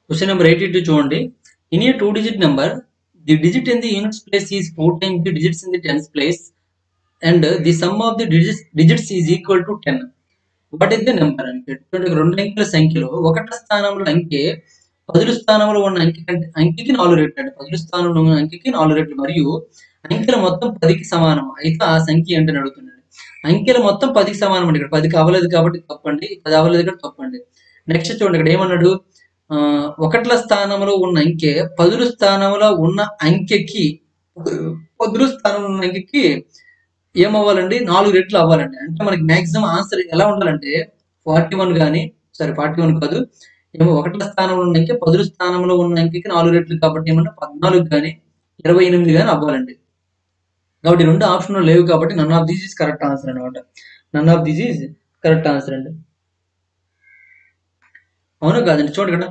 క్వశ్చన్ నెంబర్ 82 చూడండి. In a 2-digit number the digit in the units place is 4 times the digits in the tens place and the sum of the digits is equal to 10. What is the number అంటే రెండు అంకెల సంఖ్యలో ఒకట స్థానంలో అంకె 10 స్థానంలో ఉన్న అంకెకి 4 రెట్లు అండి. 10 స్థానంలో ఉన్న అంకెకి 4 రెట్లు మరియు అంకెల మొత్తం 10కి సమానం అయితే ఆ సంఖ్య ఏంటని అడుగుతున్నాడు. అంకెల మొత్తం 10కి సమానం అండి. ఇక్కడ 10కి అవ్వలేదు కాబట్టి తప్పండి, 10 అవ్వలేదు కాబట్టి తప్పండి. నెక్స్ట్ చూడండి, ఇక్కడ ఏమన్నాడు, ఒకట్ల స్థానంలో ఉన్న అంకె 10 స్థానంలో ఉన్న అంకెకి 10 స్థానంలో ఉన్న అంకెకి ఏమవ్వాలండి, 4 రెట్లు అవ్వాలండి. అంటే మనకి మాక్సిమం ఆన్సర్ ఎలా ఉండాలంటే 41 కానీ, సారీ 41 కాదు, ఏమో ఒకట్ల స్థానంలో ఉన్న అంకె 10 స్థానంలో ఉన్న అంకెకి 4 రెట్లు కాబట్టి ఏమన్నా 14 కానీ 28 కానీ అవ్వాలండి. కాబట్టి రెండు ఆప్షన్లు లేవు కాబట్టి none of this is correct answer అనమాట. None of this is correct answer అండి. అవును కాదండి, చూడండి ఇక్కడ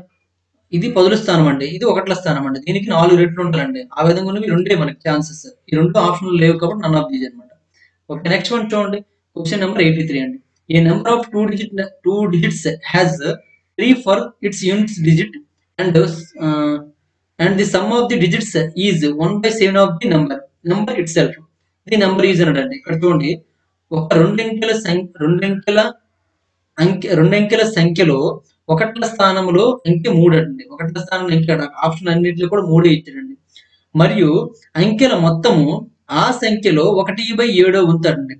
ఇది 10 స్థానం అండి, ఇది ఒకట్ల స్థానం అండి, దీనికి 4 రెట్లు ఉండాలండి. ఆ విధంగా ఉన్నవి రెండే మనకి ఛాన్సెస్. ఈ రెండు ఆప్షన్లు లేవు కాబట్టి నన్ ఆఫ్ దిస్ అనమాట. ఓకే, నెక్స్ట్ వన్ చూడండి. క్వశ్చన్ నెంబర్ 83 అండి. A number of two digits has 3 for its units digit and the sum of the digits is 1/7 of the number itself. The number is అన్నాడండి. ఇక్కడ చూడండి, ఒక రెండంకెల సంఖ్యలో ఒకట్ల స్థానంలో అంకె 3 అండి. ఒకట్ల స్థానంలో అంకె ఆప్షన్ అన్నింటిలో కూడా 3 ఇచ్చాడండి. మరియు అంకెల మొత్తము ఆ సంఖ్యలో 1/7 ఉంచాడండి.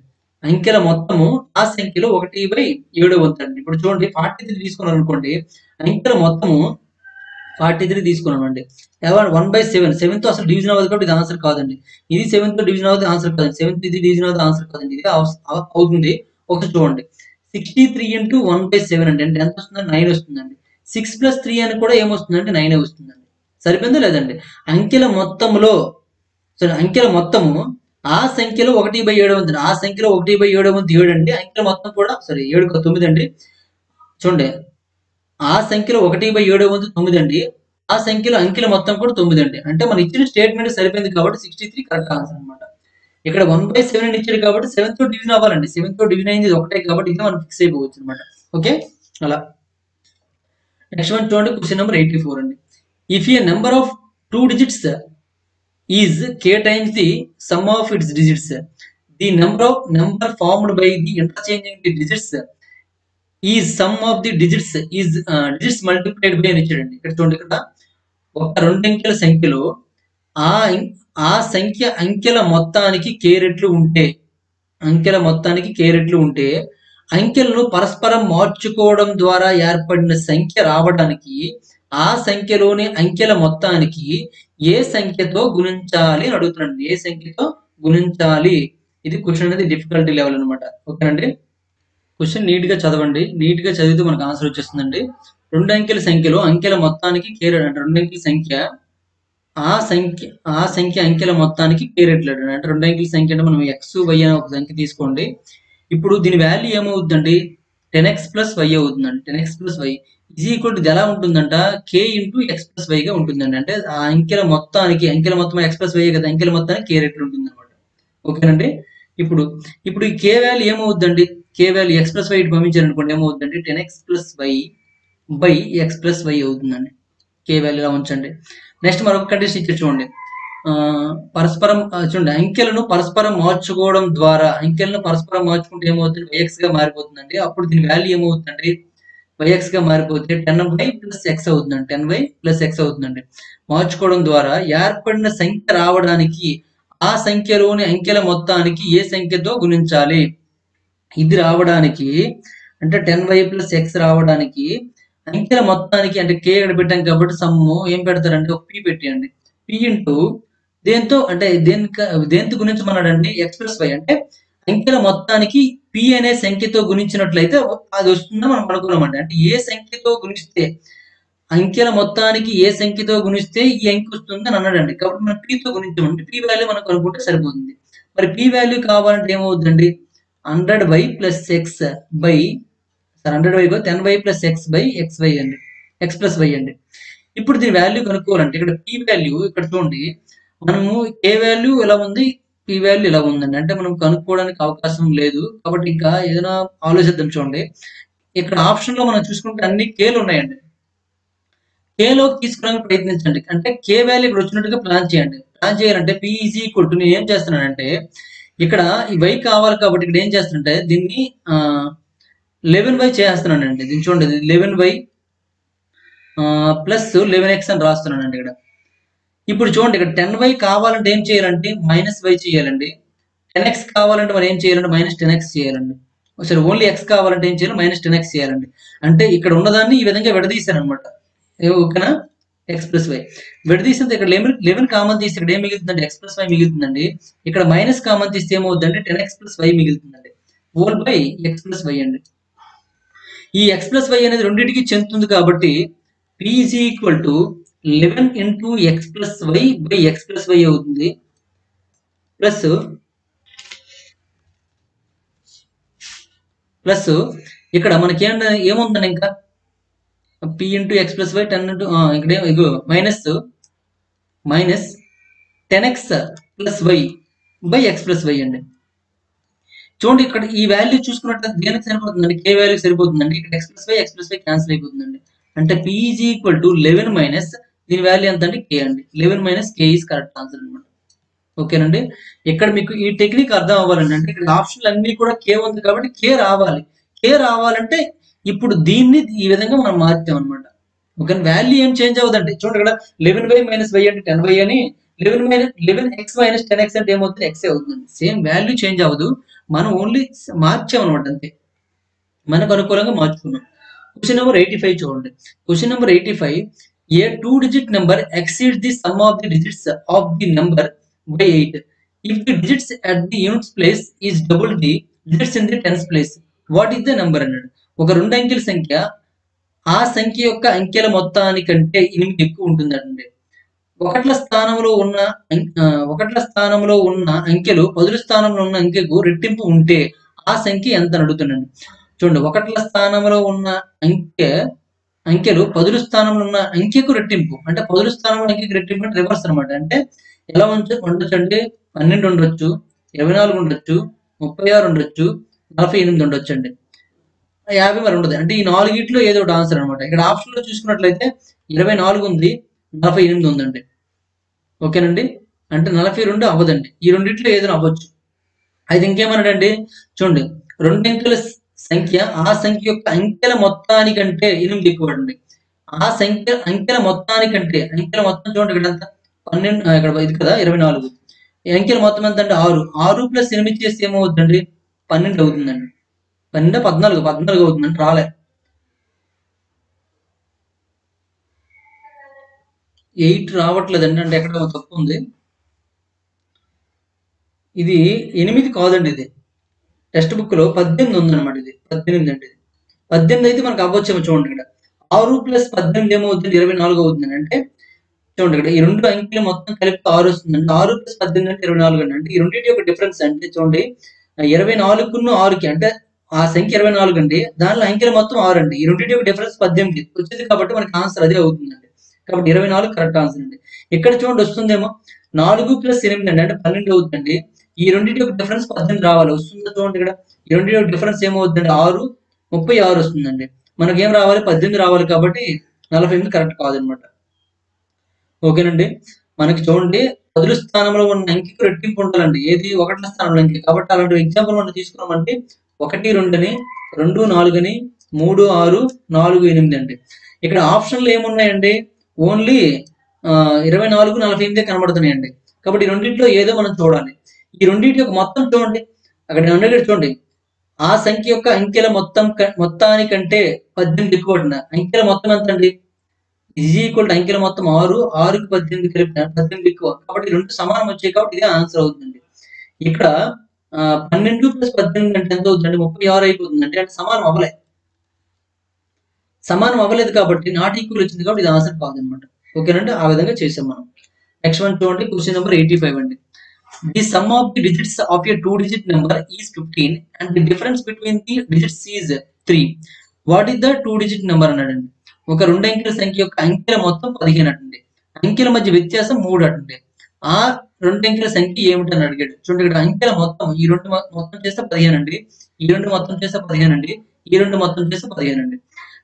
అంకెల మొత్తము ఆ సంఖ్యలో 1/7 వంతు అండి. ఇప్పుడు చూడండి 43 తీసుకున్నాను అనుకోండి, అంకెల మొత్తము 43 తీసుకున్నాను అండి. 1/7 7 తో అసలు డివిజన్ అవ్వదు కాబట్టి ఇది ఆన్సర్ కాదండి. ఇది 7 తో డివిజన్ అవ్వదు ఆన్సర్ కాదండి. 7 ఇది డివిజన్ అవ్వదు ఆన్సర్ కాదండి. ఇది అవుతుంది. ఒకటి చూడండి 63 ఇంటూ 1/7 అండి. అంటే ఎంత వస్తుందండి? 9 వస్తుందండి. 6 + 3 అని కూడా ఏమొస్తుందంటే 9 వస్తుందండి. సరిపోయిందా లేదండి? అంకెల మొత్తంలో అంకెల మొత్తము ఆ సంఖ్యలో 1/7 వంతు. ఆ సంఖ్యలో 1/7 వంతు 7 అండి. అంకెల మొత్తం కూడా 7 కాదు 9 అండి. చూడండి ఆ సంఖ్యలో 1/7 వంతు 9 అండి. ఆ సంఖ్యలో అంకెల మొత్తం కూడా 9 అండి. అంటే మనం ఇచ్చిన స్టేట్మెంట్ సరిపోయింది కాబట్టి 63 కరెక్ట్ ఆన్సర్ అనమాట. ఇక్కడ 1/7 అని ఇచ్చాడు కాబట్టి 7 తో డివిజన్ అవ్వాలండి. 7 తో డివిజన్ అయింది ఒకటే కాబట్టి ఇది మనం ఫిక్స్ అయిపోవచ్చు అనమాట. ఓకే అలా. నెక్స్ట్ వన్ చూడండి క్వశ్చన్ నెంబర్ 84 అండి. If A number of 2 digits is k times the sum of its digits, the number formed by the interchanging the digits is sum of the digits is digits multiplied by అని ఇచ్చాడండి. ఇక్కడ చూడండి ఇక్కడ ఒక రెండంకెల సంఖ్యలో ఆ ఆ సంఖ్య అంకెల మొత్తానికి k రెట్లు ఉంటే అంకెలను పరస్పరం మార్చుకోవడం ద్వారా ఏర్పడిన సంఖ్య రావడానికి ఆ సంఖ్యలోని అంకెల మొత్తానికి ఏ సంఖ్యతో గుణించాలి అని అడుగుతున్నాడు. ఏ సంఖ్యతో గుణించాలి? ఇది క్వశ్చన్ అనేది డిఫికల్టీ లెవెల్ అనమాట. ఓకేనండి. క్వశ్చన్ నీట్ గా చదవండి. నీట్ గా చదివితే మనకు ఆన్సర్ వచ్చేస్తుందండి. రెండు అంకెల సంఖ్యలో అంకెల మొత్తానికి k రెట్లు. రెండు అంకెల సంఖ్య ఆ సంఖ్య అంకెల మొత్తానికి k రెట్లు అంటే రెండు అంకెల సంఖ్య అంటే మనం x y అనే ఒక సంఖ్య తీసుకోండి. ఇప్పుడు దీని వాల్యూ ఏమవుతుందండి? 10x + y అవుతుందండి. 10x + y is equal to ఇది ఎలా ఉంటుందంట? k ఇంటూ x + y గా ఉంటుందండి. అంటే ఆ అంకెల మొత్తం x + y కదా, అంకెల మొత్తానికి k రెట్లు ఉంటుంది అనమాట. ఓకేనండి. ఇప్పుడు ఈ k వాల్యూ ఏమవుతుందండి? k వాల్యూ x + y పంపించారనుకోండి ఏమవుతుందండి? 10x + y / x + y అవుతుందండి. k వాల్యూ ఇలా ఉంచండి. నెక్స్ట్ మరొక కండిషన్ ఇచ్చి చూడండి. పరస్పరం చూడండి అంకెలను పరస్పరం మార్చుకోవడం ద్వారా అంకెలను పరస్పరం మార్చుకుంటే ఏమవుతుంది? yx గా మారిపోతుందండి. అప్పుడు దీని వాల్యూ ఏమవుతుందండి? yx గా మారిపోతే 10y + x అవుతుందండి. 10y + x అవుతుందండి. మార్చుకోవడం ద్వారా ఏర్పడిన సంఖ్య రావడానికి ఆ సంఖ్యలోని అంకెల మొత్తానికి ఏ సంఖ్యతో గుణించాలి? ఇది రావడానికి అంటే 10y + x రావడానికి అంకెల మొత్తానికి అంటే k ఇక్కడ పెట్టాం కాబట్టి సమ్ము ఏం పెడతారంటే ఒక p పెట్టేయండి. p ఇంటూ దేంతో అంటే దేంతో గుణించమన్నాడండి? x + y అంటే అంకెల మొత్తానికి p అనే సంఖ్యతో గుణించినట్లయితే అది వస్తుందని మనం అనుకున్నామండి. అంటే ఏ సంఖ్యతో గుణిస్తే అంకెల మొత్తానికి ఏ సంఖ్యతో గుణిస్తే ఈ అంకె వస్తుంది అని అన్నాడండి. కాబట్టి మనం p తో గుణించామంటే p వాల్యూ మనం కనుక్కుంటే సరిపోతుంది. మరి p వాల్యూ కావాలంటే ఏమవుతుందండి? 100y + x by 100y 10y + x by xy అండి. x + y అండి. ఇప్పుడు దీని వాల్యూ కనుక్కోవాలంటే ఇక్కడ p వాల్యూ ఇక్కడ చూడండి మనము k వాల్యూ ఎలా ఉంది, p వాల్యూ ఎలా ఉందండి. అంటే మనం కనుక్కోవడానికి అవకాశం లేదు కాబట్టి ఇంకా ఏదైనా ఆలోచిద్దాం. చూడండి ఇక్కడ ఆప్షన్ లో మనం చూసుకుంటే అన్ని కేలు ఉన్నాయండి. లోకి తీసుకోవడానికి ప్రయత్నించండి. అంటే k వాల్యూ ఇక్కడ వచ్చినట్టుగా ప్లాన్ చేయండి. ప్లాన్ చేయాలంటే p = నేను ఏం చేస్తున్నానంటే ఇక్కడ ఈ y కావాలి కాబట్టి ఇక్కడ ఏం చేస్తానంటే దీన్ని 11y చేస్తున్నానండి. దీన్ని చూడండి 11y + 11x అని రాస్తున్నానండి ఇక్కడ. ఇప్పుడు చూడండి ఇక్కడ 10y కావాలంటే ఏం చేయాలంటే -y చేయాలండి. 10x కావాలంటే మనం ఏం చేయాలంటే -10x చేయాలండి. సరే ఓన్లీ x కావాలంటే ఏం చేయాలి? -10x చేయాలండి. అంటే ఇక్కడ ఉన్నదాన్ని ఈ విధంగా విడదీశారనమాట. ఓకేనా? x + y విడదీసినంత ఇక్కడ 11 కామన్ తీస్తే ఇక్కడ ఏం మిగులుతుందండి? x + y మిగులుతుందండి. ఇక్కడ మైనస్ కామన్ తీస్తే ఏమవుతుందండి? 10x + y మిగులుతుందండి. హోల్ బై x + y అండి. ఈ x + y అనేది రెండింటికి చెందుతుంది కాబట్టి p = 11 into x + y by x + y అవుతుంది. ప్లస్ ఇక్కడ మనకి ఏముందండి ఇంకా p into x + y 10 into ఇక్కడ ఇగో minus 10x + y by x + y అండి. చూడండి ఇక్కడ ఈ వాల్యూ చూసుకున్నట్లయితే దేనికి సరిపోతుందండి? k వాల్యూ సరిపోతుందండి. ఇక్కడ x + y క్యాన్సిల్ అయిపోతుందండి. అంటే p = 11 మైనస్ దీని వాల్యూ ఎంత అండి? k అండి. 11 - k ఈజ్ కరెక్ట్ ఆన్సర్ అనమాట. ఓకేనండి. ఇక్కడ మీకు ఈ టెక్నిక్ అర్థం అవ్వాలండి. అంటే ఇక్కడ ఆప్షన్లు అన్ని కూడా k ఉంది కాబట్టి k రావాలి. k రావాలంటే ఇప్పుడు దీన్ని ఈ విధంగా మనం మార్చాం అనమాట. ఓకే వాల్యూ ఏం చేంజ్ అవ్వదండి. చూడండి ఇక్కడ 11y - y అంటే 10y అని 11x మైనస్ 10x అంటే ఏమవుతుంది? ఎక్స్ అవుతుంది. సేమ్ వాల్యూ చేంజ్ అవ్వదు, మనం ఓన్లీ మార్చాం అనమాట అంతే, మనకు అనుకూలంగా మార్చుకున్నాం. క్వశ్చన్ నెంబర్ 85 చూడండి. Question number 85, A 2-digit number exceeds the sum of the digits of the number by 8 if the digits at the units place is double the digits in the tens place, what is the number అన్నాడు. ఒక 2 అంకెల సంఖ్య ఆ సంఖ్య యొక్క అంకెల మొత్తానికంటే 8 ఎక్కువ ఉంటుందండి. ఒకట్ల స్థానంలో ఉన్న అంకెలు పదుల స్థానంలో ఉన్న అంకెకు రెట్టింపు ఉంటే ఆ సంఖ్య ఎంత అడుగుతున్నాను. చూడండి, ఒకట్ల స్థానంలో ఉన్న అంకెలు పదుల స్థానంలో ఉన్న అంకెకు రెట్టింపు, అంటే పదుల స్థానంలో అంకెకు రెట్టింపు అంటే రివర్స్ అనమాట. అంటే ఎలా ఉండొచ్చు అంటే 12 ఉండొచ్చు, 24 ఉండొచ్చు, 36 ఉండొచ్చు, 48 ఉండొచ్చు అండి, 50 మరి ఉండదు. అంటే ఈ 4 ఏదో ఒకటి ఆన్సర్ అనమాట. ఇక్కడ ఆప్షన్ లో చూసుకున్నట్లయితే 24 ఉంది, 48 ఉందండి. ఓకేనండి, అంటే 42 అవ్వదండి, ఈ రెండిట్లో ఏదైనా అవ్వచ్చు. అయితే ఇంకేమన్నాడండి, చూడండి, 2 అంకెల సంఖ్య ఆ సంఖ్య యొక్క అంకెల మొత్తానికంటే 8 ఎక్కువ అండి. ఆ సంఖ్య అంకెల మొత్తానికంటే, అంకెల మొత్తం చూడండి ఇక్కడ ఎంత 12, ఇక్కడ ఇది కదా 24, ఈ అంకెల మొత్తం ఎంత అంటే 6 ప్లస్ 8 చేస్తే ఏమవుతుందండి? 12 అవుతుందండి. 12 14 అవుతుందండి, రాలే 8 రావట్లేదండి, అంటే ఎక్కడ తప్పు ఉంది. ఇది 8 కాదండి, ఇది టెక్స్ట్ బుక్ లో 18 ఉందన్నమాట. ఇది 18 అండి, ఇది 18 అయితే మనకు అవ్వచ్చేమో. చూడండి, ఇక్కడ 6 ప్లస్ 18 ఏమవుతుంది? 24 అవుతుంది. అంటే చూడండి, ఇక్కడ ఈ 2 అంకెలు మొత్తం కలిపి 6 వస్తుందండి. 6 ప్లస్ 18 అంటే 24 అండి. అంటే ఈ రెండింటి యొక్క డిఫరెన్స్ అంటే చూడండి, 24ను 6కి, అంటే ఆ సంఖ్య 24 అండి, దానిలో అంకెలు మొత్తం 6 అండి. ఈ రెండింటి యొక్క డిఫరెన్స్ 18 వచ్చింది కాబట్టి మనకి ఆన్సర్ అదే అవుతుందండి. కాబట్టి 24 కరెక్ట్ ఆన్సర్ అండి. ఇక్కడ చూడండి వస్తుందేమో 4 ప్లస్ 8 అండి, అంటే 12 అవుతుందండి. ఈ రెండింటి యొక్క డిఫరెన్స్ 18 రావాలి, వస్తుందో చూడండి. ఇక్కడ ఈ రెండింటి యొక్క డిఫరెన్స్ ఏమవుతుందండి? 6, 36 వస్తుందండి. మనకి ఏం రావాలి? 18 రావాలి, కాబట్టి 48 కరెక్ట్ కాదనమాట. ఓకేనండి, మనకి చూడండి పదుల స్థానంలో ఉన్న అంకెకు రెట్టింపు ఉండాలండి, ఏది? ఒకట్ల స్థానంలో అంకె. కాబట్టి అలాంటి ఎగ్జాంపుల్ మనం తీసుకున్నామంటే 1, 2 2, 4 3, 6, 4, 8 అండి. ఇక్కడ ఆప్షన్లు ఏమున్నాయండి? ఓన్లీ 24, 48 కనబడుతున్నాయండి. కాబట్టి ఈ రెండింటిలో ఏదో మనం చూడాలి. ఈ రెండింటి యొక్క మొత్తం చూడండి, అక్కడ చూడండి, ఆ సంఖ్య యొక్క అంకెల మొత్తానికంటే 18 ఎక్కువ పడిన అంకెల మొత్తం ఎంత అండి? ఈజ్ ఈక్వల్ టు అంకెల మొత్తం 6, 6కి 18 కలిపిన 18 ఎక్కువ. కాబట్టి 2 సమానం వచ్చాయి, కాబట్టి ఇదే ఆన్సర్ అవుతుంది. ఇక్కడ 12 ప్లస్ 18 అంటే ఎంత అవుతుందండి? 36 అయిపోతుందండి. అంటే సమానం అవ్వలేదు కాబట్టి నాట్ ఈక్వల్ వచ్చింది, కాబట్టి ఇది ఆన్సర్ కాదనమాట. ఓకేనండి, ఆ విధంగా చేసాం మనం. నెక్స్ట్ వన్ చూడండి, క్వశ్చన్ నెంబర్ 85 అండి. The sum of the digits of a 2-digit number is 15 and the difference between the digits is 3. What is the 2-digit number అన్నాడండి. ఒక 2 అంకెల సంఖ్య యొక్క అంకెల మొత్తం 15 అటండి, అంకెల మధ్య వ్యత్యాసం 3 అటండి. ఆ 2 అంకెల సంఖ్య ఏమిటని అడిగాడు. చూడండి, ఇక్కడ అంకెల మొత్తం ఈ 2 మొత్తం చేస్తే 15 అండి, ఈ 2 మొత్తం చేస్తే 15 అండి, ఈ 2 మొత్తం చేస్తే 15 అండి.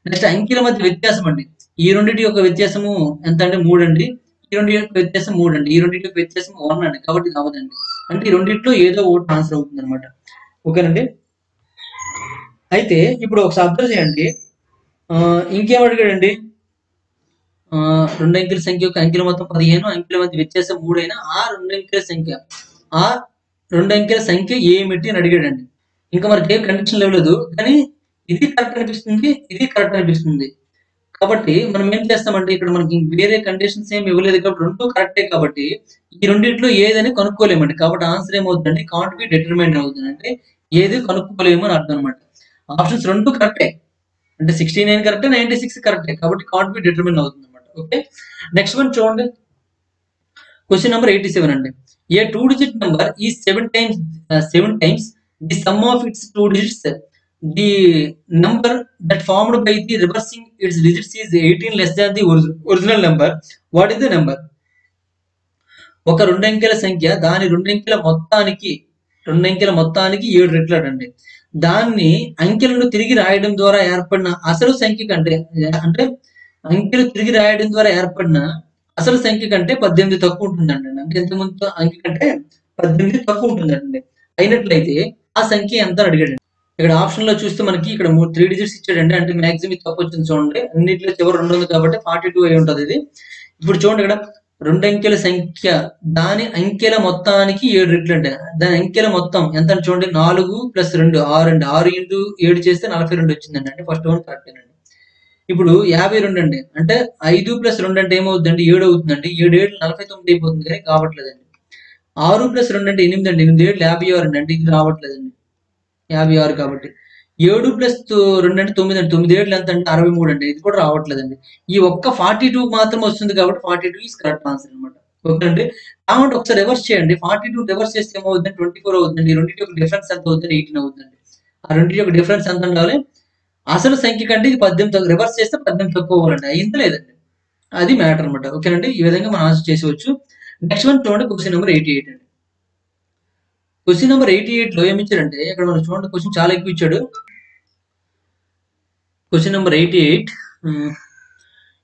నెక్స్ట్ అంకెల మధ్య వ్యత్యాసం అండి, ఈ రెండింటి యొక్క వ్యత్యాసము ఎంత అంటే 3 అండి, ఈ రెండింటి యొక్క వ్యత్యాసం 3 అండి, ఈ రెండింటి యొక్క వ్యత్యాసం 1 అండి. కాబట్టి ఇది అవ్వదండి, అంటే ఈ రెండింటిలో ఏదో ఒకటి ఆన్సర్ అవుతుంది అనమాట. ఓకేనండి, అయితే ఇప్పుడు ఒకసారి అబ్జర్వ్ చేయండి. ఇంకేం అడిగాడండి? 2 అంకెల సంఖ్య యొక్క అంకెల మొత్తం 15, అంకెల మధ్య వ్యత్యాసం 3 అయినా ఆ 2 అంకెల సంఖ్య ఏమిటి అని అడిగాడండి. ఇంకా మనకి ఏం కండిషన్ ఇవ్వలేదు, కానీ ఇది కరెక్ట్ అనిపిస్తుంది, ఇది కరెక్ట్ అనిపిస్తుంది. కాబట్టి మనం ఏం చేస్తామంటే, ఇక్కడ మనకి వేరే కండిషన్స్ ఏమి ఇవ్వలేదు కాబట్టి 2 కరెక్టే, కాబట్టి ఈ రెండింటిలో ఏదని కనుక్కోలేమండి. కాబట్టి ఆన్సర్ ఏమవుతుందంటే కాంట్ బి డిటర్మైన్ అవుతుంది, అంటే ఏది కనుక్కోలేము అని అర్థం అనమాట. ఆప్షన్స్ 2 కరెక్టే, అంటే 69 కరెక్టే, 96 కరెక్టే, కాబట్టి కాంట్ బి డిటర్మైన్ అవుతుంది అనమాట. ఓకే, నెక్స్ట్ వన్ చూడండి, క్వశ్చన్ నెంబర్ 87 అండి. ఏ 2-digit నెంబర్ ఈ 7 times the sum of it's 2 digits, the number that formed by the reversing its digits is 18 less than the original number. What is the number? ఒక 2 అంకెల సంఖ్య దాని 2 అంకెల మొత్తానికి 7 రెట్లు అండి. దాన్ని అంకెలను తిరిగి రాయడం ద్వారా ఏర్పడిన అసలు సంఖ్య కంటే, అంటే అంకెలు తిరిగి రాయడం ద్వారా ఏర్పడిన అసలు సంఖ్య కంటే 18 తక్కువ ఉంటుందండి. అంటే ఇంతకుముందు అంకె కంటే 18 తక్కువ ఉంటుందండి. అయినట్లయితే ఆ సంఖ్య ఎంత అడిగాడు. ఇక్కడ ఆప్షన్ లో చూస్తే మనకి ఇక్కడ 3 digits ఇచ్చాడండి, అంటే మాక్సిమం తప్పు వచ్చింది. చూడండి, అన్నింటిలో చివరి 2 ఉంది కాబట్టి 42 అయి ఉంటుంది ఇది. ఇప్పుడు చూడండి, ఇక్కడ రెండు అంకెల సంఖ్య దాని అంకెల మొత్తానికి 7 రెట్లు అంటే దాని అంకెల మొత్తం ఎంత అని చూడండి. 4 + 2 6 అండి. 6 × 7 చేస్తే 42 వచ్చిందండి. అంటే ఫస్ట్ వన్ కరెక్టేనండి. ఇప్పుడు 52 అండి. అంటే 5 + 2 అంటే ఏమవుతుందండి? 7 అవుతుందండి. 7 7 49 అయిపోతుంది కానీ కావట్లేదండి. 6 + 2 అంటే 8 అండి. 8 7 56 అండి. అంటే ఇది రావట్లేదండి. 56 కాబట్టి 7 + 2 అంటే 9 అండి. 9 7 ఎంత అంటే 63 అండి. ఇది కూడా రావట్లేదండి. ఈ ఒక్క 42 మాత్రం వస్తుంది కాబట్టి 42 ఈస్ కరెక్ట్ ఆన్సర్ అనమాట. ఓకే అండి. కావాలంటే ఒకసారి రివర్స్ చేయండి. 42 రివర్స్ చేస్తే ఏమవుతుందండి? 24 అవుతుందండి. ఈ రెండింటి యొక్క డిఫరెన్స్ ఎంత అవుతుంది? 18 అవుతుందండి. ఆ రెండింటి యొక్క డిఫరెన్స్ ఎంత ఉండాలి? అసలు సంఖ్య కంటే ఇది 18 రివర్స్ చేస్తే 18 తక్కువ అవ్వాలండి. అయింది లేదండి. అది మ్యాటర్ అనమాట. ఓకేనండి. ఈ విధంగా మనం ఆన్సర్ చేసేవచ్చు. నెక్స్ట్ వన్ చూడండి. క్వశ్చన్ నెంబర్ 88 అండి. క్వశ్చన్ నెంబర్ 88 లో ఏమి ఇచ్చారంటే ఇక్కడ మనం చూడండి క్వశ్చన్ చాలా ఎక్కువ ఇచ్చాడు. Question number 88.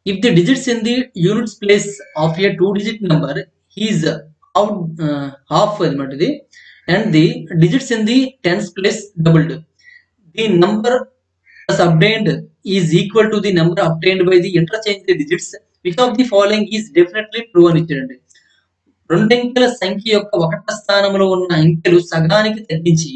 If the digits in the units place of a 2-digit number is out half అనమాట ఇది, and the digits in the tens place doubled, the number thus obtained is equal to the number obtained by the interchange the digits. Which of the following is definitely true అని ఇచ్చాడండి. రెండంకెల సంఖ్య యొక్క 1వ స్థానంలో ఉన్న అంకెలు సగానికి తగ్గించి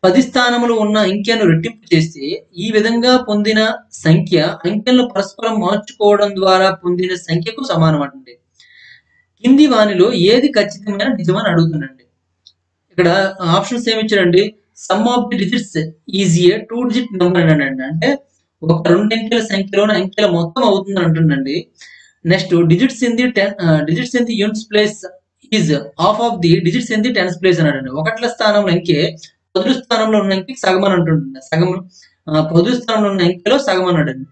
10 స్థానంలో ఉన్న అంకెను రెట్టింపు చేస్తే ఈ విధంగా పొందిన సంఖ్య అంకెలను పరస్పరం మార్చుకోవడం ద్వారా పొందిన సంఖ్యకు సమానం అండి. కింది వానిలో ఏది ఖచ్చితమైన నిజమని అడుగుతుందండి. ఇక్కడ ఆప్షన్స్ ఏమి ఇచ్చారండి? Sum of the digits is a 2-digit number అన్నాడండి. అంటే ఒక రెండు అంకెల సంఖ్యలోని అంకెల మొత్తం అవుతుంది అంటుండండి. Next digits in the units place is half of the digits in the tens place అన్నాడండి. ఒకట్ల స్థానంలో అంకె 10 స్థానంలో ఉన్న అంకెకి సగం అని అంటుంటుంది. సగం 10 స్థానంలో ఉన్న అంకెలో సగం అన్నాడండి.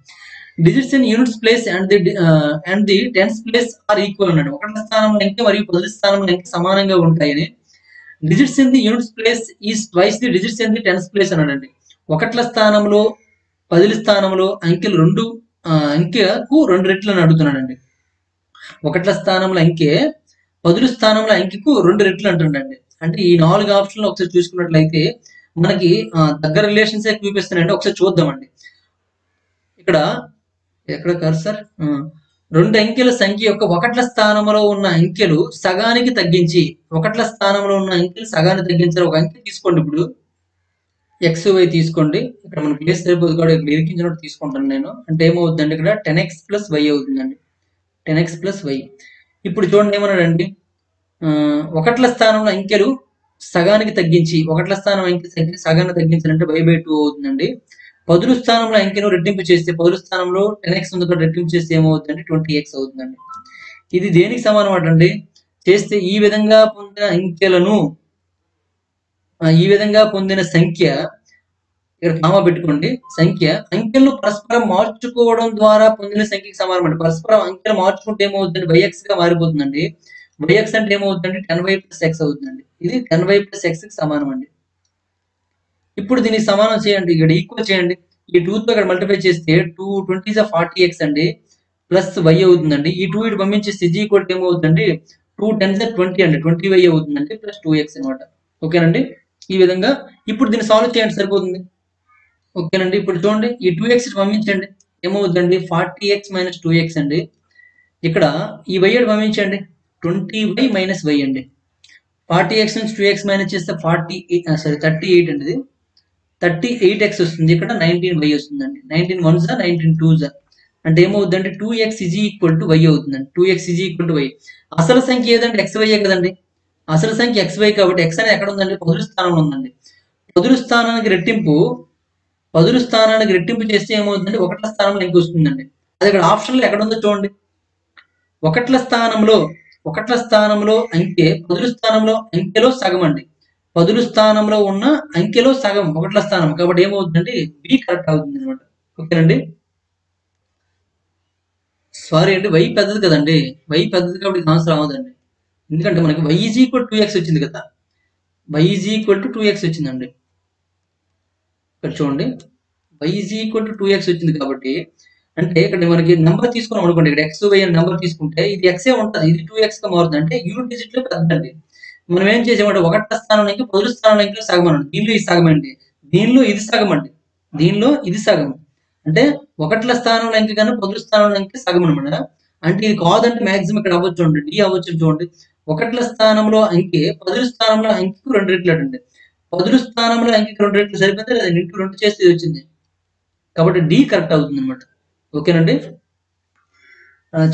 Digits in units place and the tens place are equal అన్నాడు. ఒకట్ల స్థానంలో అంకె మరియు 10 స్థానంలో అంకె సమానంగా ఉంటాయని. Digits in the units place is twice the digits in the tens place అన్నాడండి. ఒకట్ల స్థానంలో 10 స్థానంలో అంకెలు రెండు అంకెకు 2 రెట్లు అని అడుగుతున్నాడండి. ఒకట్ల స్థానంలో అంకె 10 స్థానంలో అంకెకు 2 రెట్లు అంటుండండి. అంటే ఈ 4 ఆప్షన్లు ఒకసారి చూసుకున్నట్లయితే మనకి దగ్గర రిలేషన్స్ చూపిస్తున్నాయండి. ఒకసారి చూద్దామండి. ఇక్కడ ఎక్కడ కర్సర్ రెండు అంకెల సంఖ్య యొక్క ఒకట్ల స్థానంలో ఉన్న అంకెలు సగానికి తగ్గించి ఒకట్ల స్థానంలో ఉన్న అంకెలు సగానికి తగ్గించారు. ఒక అంకె తీసుకోండి. ఇప్పుడు XY తీసుకోండి. ఇక్కడ మన ప్లేస్ సరిపోదు కూడా ఇరికించినట్టు తీసుకుంటాను నేను. అంటే ఏమవుతుందండి? ఇక్కడ 10x + y అవుతుందండి. 10x + y. ఇప్పుడు చూడండి ఏమన్నాడండి? ఒకట్ల స్థానంలో అంకెలు సగానికి తగ్గించి ఒకట్ల స్థానం అంకె సంఖ్య సగానికి తగ్గించాలంటే y/2 అవుతుందండి. 10 స్థానంలో అంకెను రెట్టింపు చేస్తే 10 స్థానంలో 10x ఉంది కదా, రెట్టింపు చేస్తే ఏమవుతుందండి? 20x అవుతుందండి. ఇది దేనికి సమానం అండి? చేస్తే ఈ విధంగా పొందిన అంకెలను ఈ విధంగా పొందిన సంఖ్య ఇక్కడ కామా పెట్టుకోండి. సంఖ్య అంకెలను పరస్పరం మార్చుకోవడం ద్వారా పొందిన సంఖ్యకి సమానం అండి. పరస్పరం అంకెలు మార్చుకుంటే ఏమవుతుందండి? yx గా మారిపోతుందండి. yx అంటే ఏమవుతుందండి? 10y + x అవుతుందండి. ఇది 10y + x కి సమానం అండి. ఇప్పుడు దీనికి సమానం చేయండి. ఇక్కడ ఈక్వల్ చేయండి. ఈ 2 తో ఇక్కడ మల్టిప్లై చేస్తే 2 20 40x అండి ప్లస్ y అవుతుందండి. ఈ 2 ఇటు పంపించేస్తే ఇది ఈక్వల్ టు ఏమవుతుందండి? 2 10 20 అండి. 20y అవుతుందండి ప్లస్ 2x అనమాట. ఓకేనండి. ఈ విధంగా ఇప్పుడు దీన్ని సాల్వ్ చేయండి సరిపోతుంది. ఓకేనండి. ఇప్పుడు చూడండి ఈ 2x పంపించండి. ఏమవుతుందండి? 40x - 2x అండి. ఇక్కడ ఈ y పంపించండి. 20y - y అండి. 40x నుంచి 2x మైనస్ చేస్తే 38 అండి. ఇది 38x వస్తుంది. ఇక్కడ 19y వస్తుందండి. 19 1s 19 2s అంటే ఏమవుతుందండి? 2x = y అవుతుందండి. 2x = y. అసలు సంఖ్య ఏదండి? xy కదండి. అసలు సంఖ్య xy కాబట్టి x అనేది ఎక్కడ ఉందండి? 10 స్థానంలో ఉందండి. 10 స్థానానికి రెట్టింపు చేస్తే ఏమవుతుందండి? ఒకట్ల స్థానంలో అంకె వస్తుందండి. అది ఇక్కడ ఆప్షన్లో ఎక్కడ ఉందో చూడండి. ఒకట్ల స్థానంలో అంకె 10 స్థానంలో అంకెలో సగం అండి. 10 స్థానంలో ఉన్న అంకెలో సగం ఒకట్ల స్థానం కాబట్టి ఏమవుతుందండి? బి కరెక్ట్ అవుతుంది అనమాట. ఓకేనండి. సారీ అండి, y పెద్దది కదండి. y పెద్దది కాబట్టి ఆన్సర్ అవ్వదండి. ఎందుకంటే మనకి y = 2x వచ్చింది కదా. y = 2x వచ్చిందండి. ఇక్కడ చూడండి y = 2x వచ్చింది కాబట్టి అంటే ఇక్కడ మనకి నెంబర్ తీసుకున్నాం అనుకోండి. ఇక్కడ xy అనే నెంబర్ తీసుకుంటే ఇది x ఉంటది. ఇది 2x గా మారుతుంది. అంటే యూనిట్ డిజిట్ లో పెద్దండి. మనం ఏం చేసామంటే ఒకట్ల స్థానానికి 10 స్థానానికి సగం అండి. దీనిలో ఇది సగం అండి. దీనిలో ఇది సగం అండి. దీనిలో ఇది సగం. అంటే ఒకట్ల స్థానంలో అంకె కన్నా 10 స్థానంలో అంకె సగం అనమాట. అంటే ఇది కాదంటే మాక్సిమం ఇక్కడ అవ్వచ్చు చూడండి, డి అవ్వచ్చు చూడండి. ఒకట్ల స్థానంలో అంకె పదుల స్థానంలో అంకెకు 2 రెట్లు అండి. పదుల స్థానంలో అంకెకి 2 రెట్లు సరిపోతే అది ఇంటూ 2 చేస్తే ఇది వచ్చింది. కాబట్టి డి కరెక్ట్ అవుతుంది అనమాట. ఓకేనండి.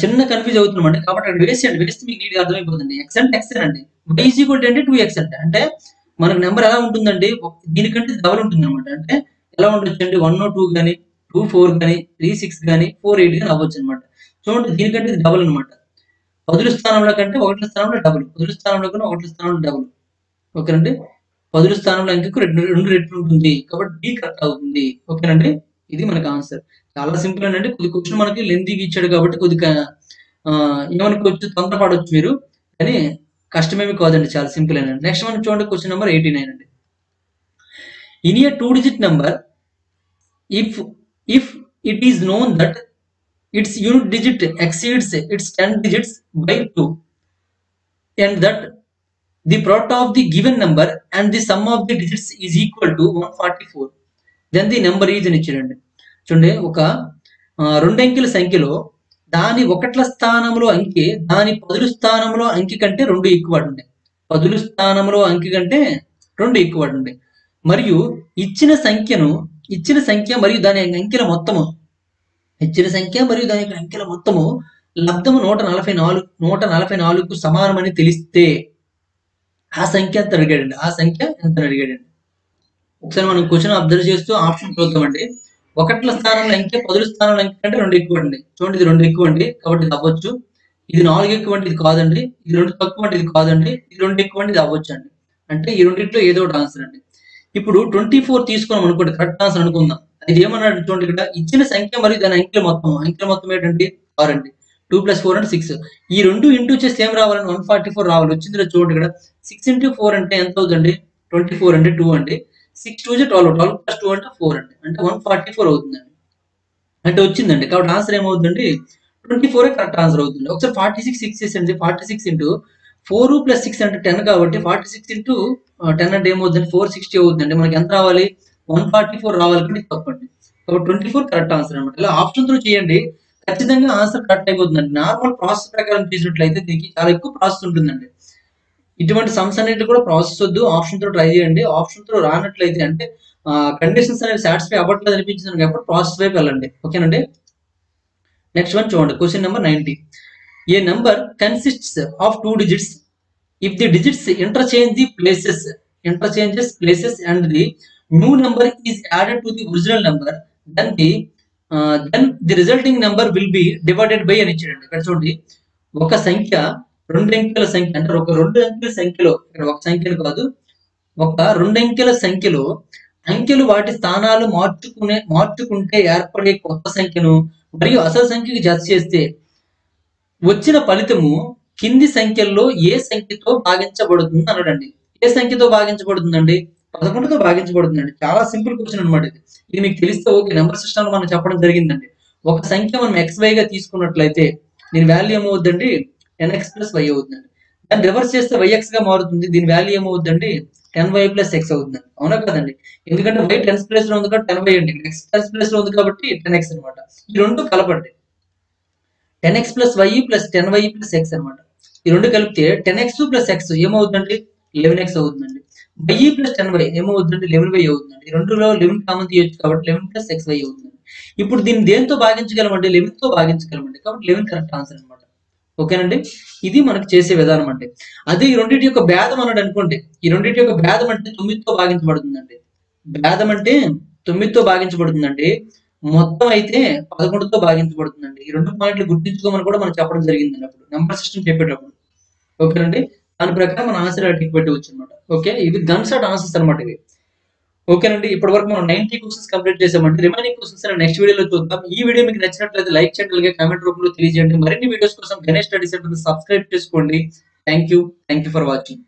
చిన్న కన్ఫ్యూజ్ అవుతుందండి. కాబట్టి అక్కడ వేసేయండి. వేస్తే మీకు నీట్‌గా అర్థమైపోతుంది. ఎక్స్ అంటే ఎక్స్ అండి. వై ఈజ్ ఈక్వల్ టు అంటే 2x అంటే మనకు నెంబర్ ఎలా ఉంటుందండి? దీనికంటే డబుల్ ఉంటుందన్నమాట. అంటే ఎలా ఉండొచ్చండి? 1, 2 గాని, 2, 4 గాని, 3, 6 గాని, 4, 8 గాని అవ్వొచ్చన్నమాట. చూడండి దీనికంటే ఇది డబుల్ అన్నమాట. పదుల స్థానంలో కంటే ఒకట్ల స్థానంలో డబుల్. పదుల స్థానంలో కన్నా ఒకట్ల స్థానంలో డబుల్. ఓకేనండి. పదుల స్థానంలో అంకెకు 2 రెట్లు ఉంటుంది. కాబట్టి డి కరెక్ట్ అవుతుంది. ఓకేనండి. ఇది మనకు ఆన్సర్. చాలా సింపుల్ అండి. కొద్ది క్వశ్చన్ మనకి లెంతీగా ఇచ్చాడు కాబట్టి కొద్దిగా ఏమనుకోవచ్చు, తొందరపడొచ్చు మీరు. కానీ కష్టమేమి కాదండి. చాలా సింపుల్ అండి. నెక్స్ట్ మనం చూడండి క్వశ్చన్ నెంబర్ 89 అండి. In a 2 digit number, if it is known that its unit digit exceeds its 10 digits by 2 and that the product of the given number and the sum of the digits is equal to 144, then the number is అని ఇచ్చాడండి. చూడండి ఒక రెండు అంకెల సంఖ్యలో దాని ఒకట్ల స్థానంలో అంకె దాని పదుల స్థానంలో అంకె కంటే 2 ఎక్కువ ఉంటాయి. పదుల స్థానంలో అంకె కంటే 2 ఎక్కువ ఉంటాయి. మరియు ఇచ్చిన సంఖ్య మరియు దాని అంకెల మొత్తము లబ్ధము 144కు సమానమని తెలిస్తే ఆ సంఖ్య ఎంత అడిగాడండి. ఒకసారి మనం క్వశ్చన్ అబ్జర్వ్ చేస్తూ ఆప్షన్ చూద్దామండి. ఒకట్ల స్థానంలో అంకె పదుల స్థానంలో అంకె కంటే 2 ఎక్కువ అండి. చూడండి ఇది 2 ఎక్కువ అండి. కాబట్టి ఇది అవ్వచ్చు. ఇది 4 ఎక్కువ అంటే ఇది కాదండి. ఇది 2 తక్కువ అంటే ఇది కాదండి. ఇది 2 ఎక్కువ అంటే ఇది అవ్వచ్చు అండి. అంటే ఈ రెండిట్లో ఏదో ఒకటి ఆన్సర్ అండి. ఇప్పుడు 24 తీసుకున్నాం అనుకోండి, కరెక్ట్ ఆన్సర్ అనుకుందాం. అది ఏమన్నాడు చూడండి, ఇక్కడ ఇచ్చిన సంఖ్య మరియు దాని అంకెల మొత్తం ఏంటంటే 6 అండి. 2 + 4 అంటే 6. ఈ రెండు ఇంటూ చేస్తే ఏం రావాలండి? 144 రావాలి. వచ్చిందిలో చూడండి ఇక్కడ 6 × 4 అంటే ఎంత అవుతుందండి? 24 అంటే 2 అండి. 6 2 12, 12 + 2 అంటే 4 అండి. అంటే 144 అవుతుందండి. అంటే వచ్చిందండి. కాబట్టి ఆన్సర్ ఏమవుతుందండి? 24 కరెక్ట్ ఆన్సర్ అవుతుంది. ఒకసారి 46 ఇచ్చేసండి. 46 × 4 + 6 అంటే 10 కాబట్టి 46 × 10 అంటే ఏమవుతుందండి? 460 అవుతుందండి. మనకి ఎంత రావాలి? 144 రావాలి. కానీ తప్పండి. కాబట్టి 24 కరెక్ట్ ఆన్సర్ అనమాట. ఇలా ఆప్షన్ త్రూ చేయండి, ఖచ్చితంగా ఆన్సర్ కరెక్ట్ అయిపోతుందండి. నార్మల్ ప్రాసెస్ ప్రకారం చేసినట్లయితే దీనికి చాలా ఎక్కువ ప్రాసెస్ ఉంటుందండి. ఇటువంటి సమ్స్ అన్నిటి కూడా ప్రాసెస్ వద్దు, ఆప్షన్ త్రూ ట్రై చేయండి. ఆప్షన్ త్రూ రానట్లయితే అంటే కండిషన్స్ అనేవి సాటిస్ఫై అవ్వట్లేదు అనిపించింది కాబట్టి ప్రాసెస్ వైపు వెళ్ళండి. ఓకేనండి. నెక్స్ట్ వన్ చూడండి. Question number 90. A number consists of 2 digits if the digits interchanges places and the new number is added to the original number, then the resulting number will be divided by అని ఇచ్చాడండి. ఇక్కడ చూడండి, ఒక సంఖ్య రెండు అంకెల సంఖ్య అంటే ఒక రెండు అంకెల సంఖ్యలో, ఇక్కడ ఒక సంఖ్యలు కాదు, ఒక రెండు అంకెల సంఖ్యలో అంకెలు వాటి స్థానాలు మార్చుకుంటే ఏర్పడే కొత్త సంఖ్యను మరియు అసలు సంఖ్యకి జత చేస్తే వచ్చిన ఫలితము కింది సంఖ్యల్లో ఏ సంఖ్యతో భాగించబడుతుంది అన్నాడండి. ఏ సంఖ్యతో భాగించబడుతుందండి? 11తో భాగించబడుతుందండి. చాలా సింపుల్ క్వశ్చన్ అనమాట ఇది. ఇది మీకు తెలిస్తే ఓకే. నెంబర్ సిస్టమ్ మనం చెప్పడం జరిగిందండి. ఒక సంఖ్య మనం XY గా తీసుకున్నట్లయితే దీని వాల్యూ ఏమవుద్దండి? 10x + y అవుతుందండి. దాన్ని రివర్స్ చేస్తే YX గా మారుతుంది. దీని వాల్యూ ఏమవుద్దండి? 10y + x అవుతుందండి. అవునా కదండి? ఎందుకంటే y 10s ప్లేస్ లో ఉంది కాబట్టి 10y అండి. x 10s ప్లేస్ లో ఉంది కాబట్టి 10x అనమాట. ఈ రెండు కలపండి. 10x + y + 10y + x అనమాట. ఈ రెండు కలిపితే 10x + x ఏమవుతుందండి? 11x అవుతుందండి. y + 10y ఏమవుతుందండి? 11y అవుతుందండి. ఈ రెండులో 11 కామన్ తీయొచ్చు కాబట్టి 11 + xy అవుతుంది. ఇప్పుడు దీన్ని దేంతో భాగించగలమండి? 11తో భాగించగలమండి. కాబట్టి 11 కరెక్ట్ ఆన్సర్ అనమాట. ఓకేనండి. ఇది మనకు చేసే విధానం అండి. అదే ఈ రెండింటి యొక్క భేదం అన్నాడు అనుకోండి. ఈ రెండింటి యొక్క భేదం అంటే 9తో భాగించబడుతుందండి. భేదం అంటే 9తో భాగించబడుతుందండి. మొత్తం అయితే 11తో భాగించబడుతుందండి. ఈ రెండు పాయింట్లు గుర్తుంచుకోమని కూడా మనం చెప్పడం జరిగిందండి అప్పుడు నెంబర్ సిస్టమ్ చెప్పేటప్పుడు. ఓకేనండి. దాని ప్రకారం మన ఆన్సర్ టిక్ పెట్టవచ్చు అనమాట. ఓకే, ఇవి గన్ షాట్ ఆన్సర్స్ అనమాట ఇవి. ఓకేనండి. ఇప్పటి వరకు మనం 90 క్వశ్చన్స్ కంప్లీట్ చేసామండి. రిమైనింగ్ క్వశ్చన్స్ నెక్స్ట్ వీడియోలో చూద్దాం. ఈ వీడియో మీకు నచ్చినట్లయితే లైక్ చేయండి, అలాగే కామెంట్ రూపంలో తెలియజేయండి. మరిన్ని వీడియోస్ కోసం గణేష్ స్టడీ సెంటర్ సబ్స్క్రైబ్ చేసుకోండి. Thank you for watching.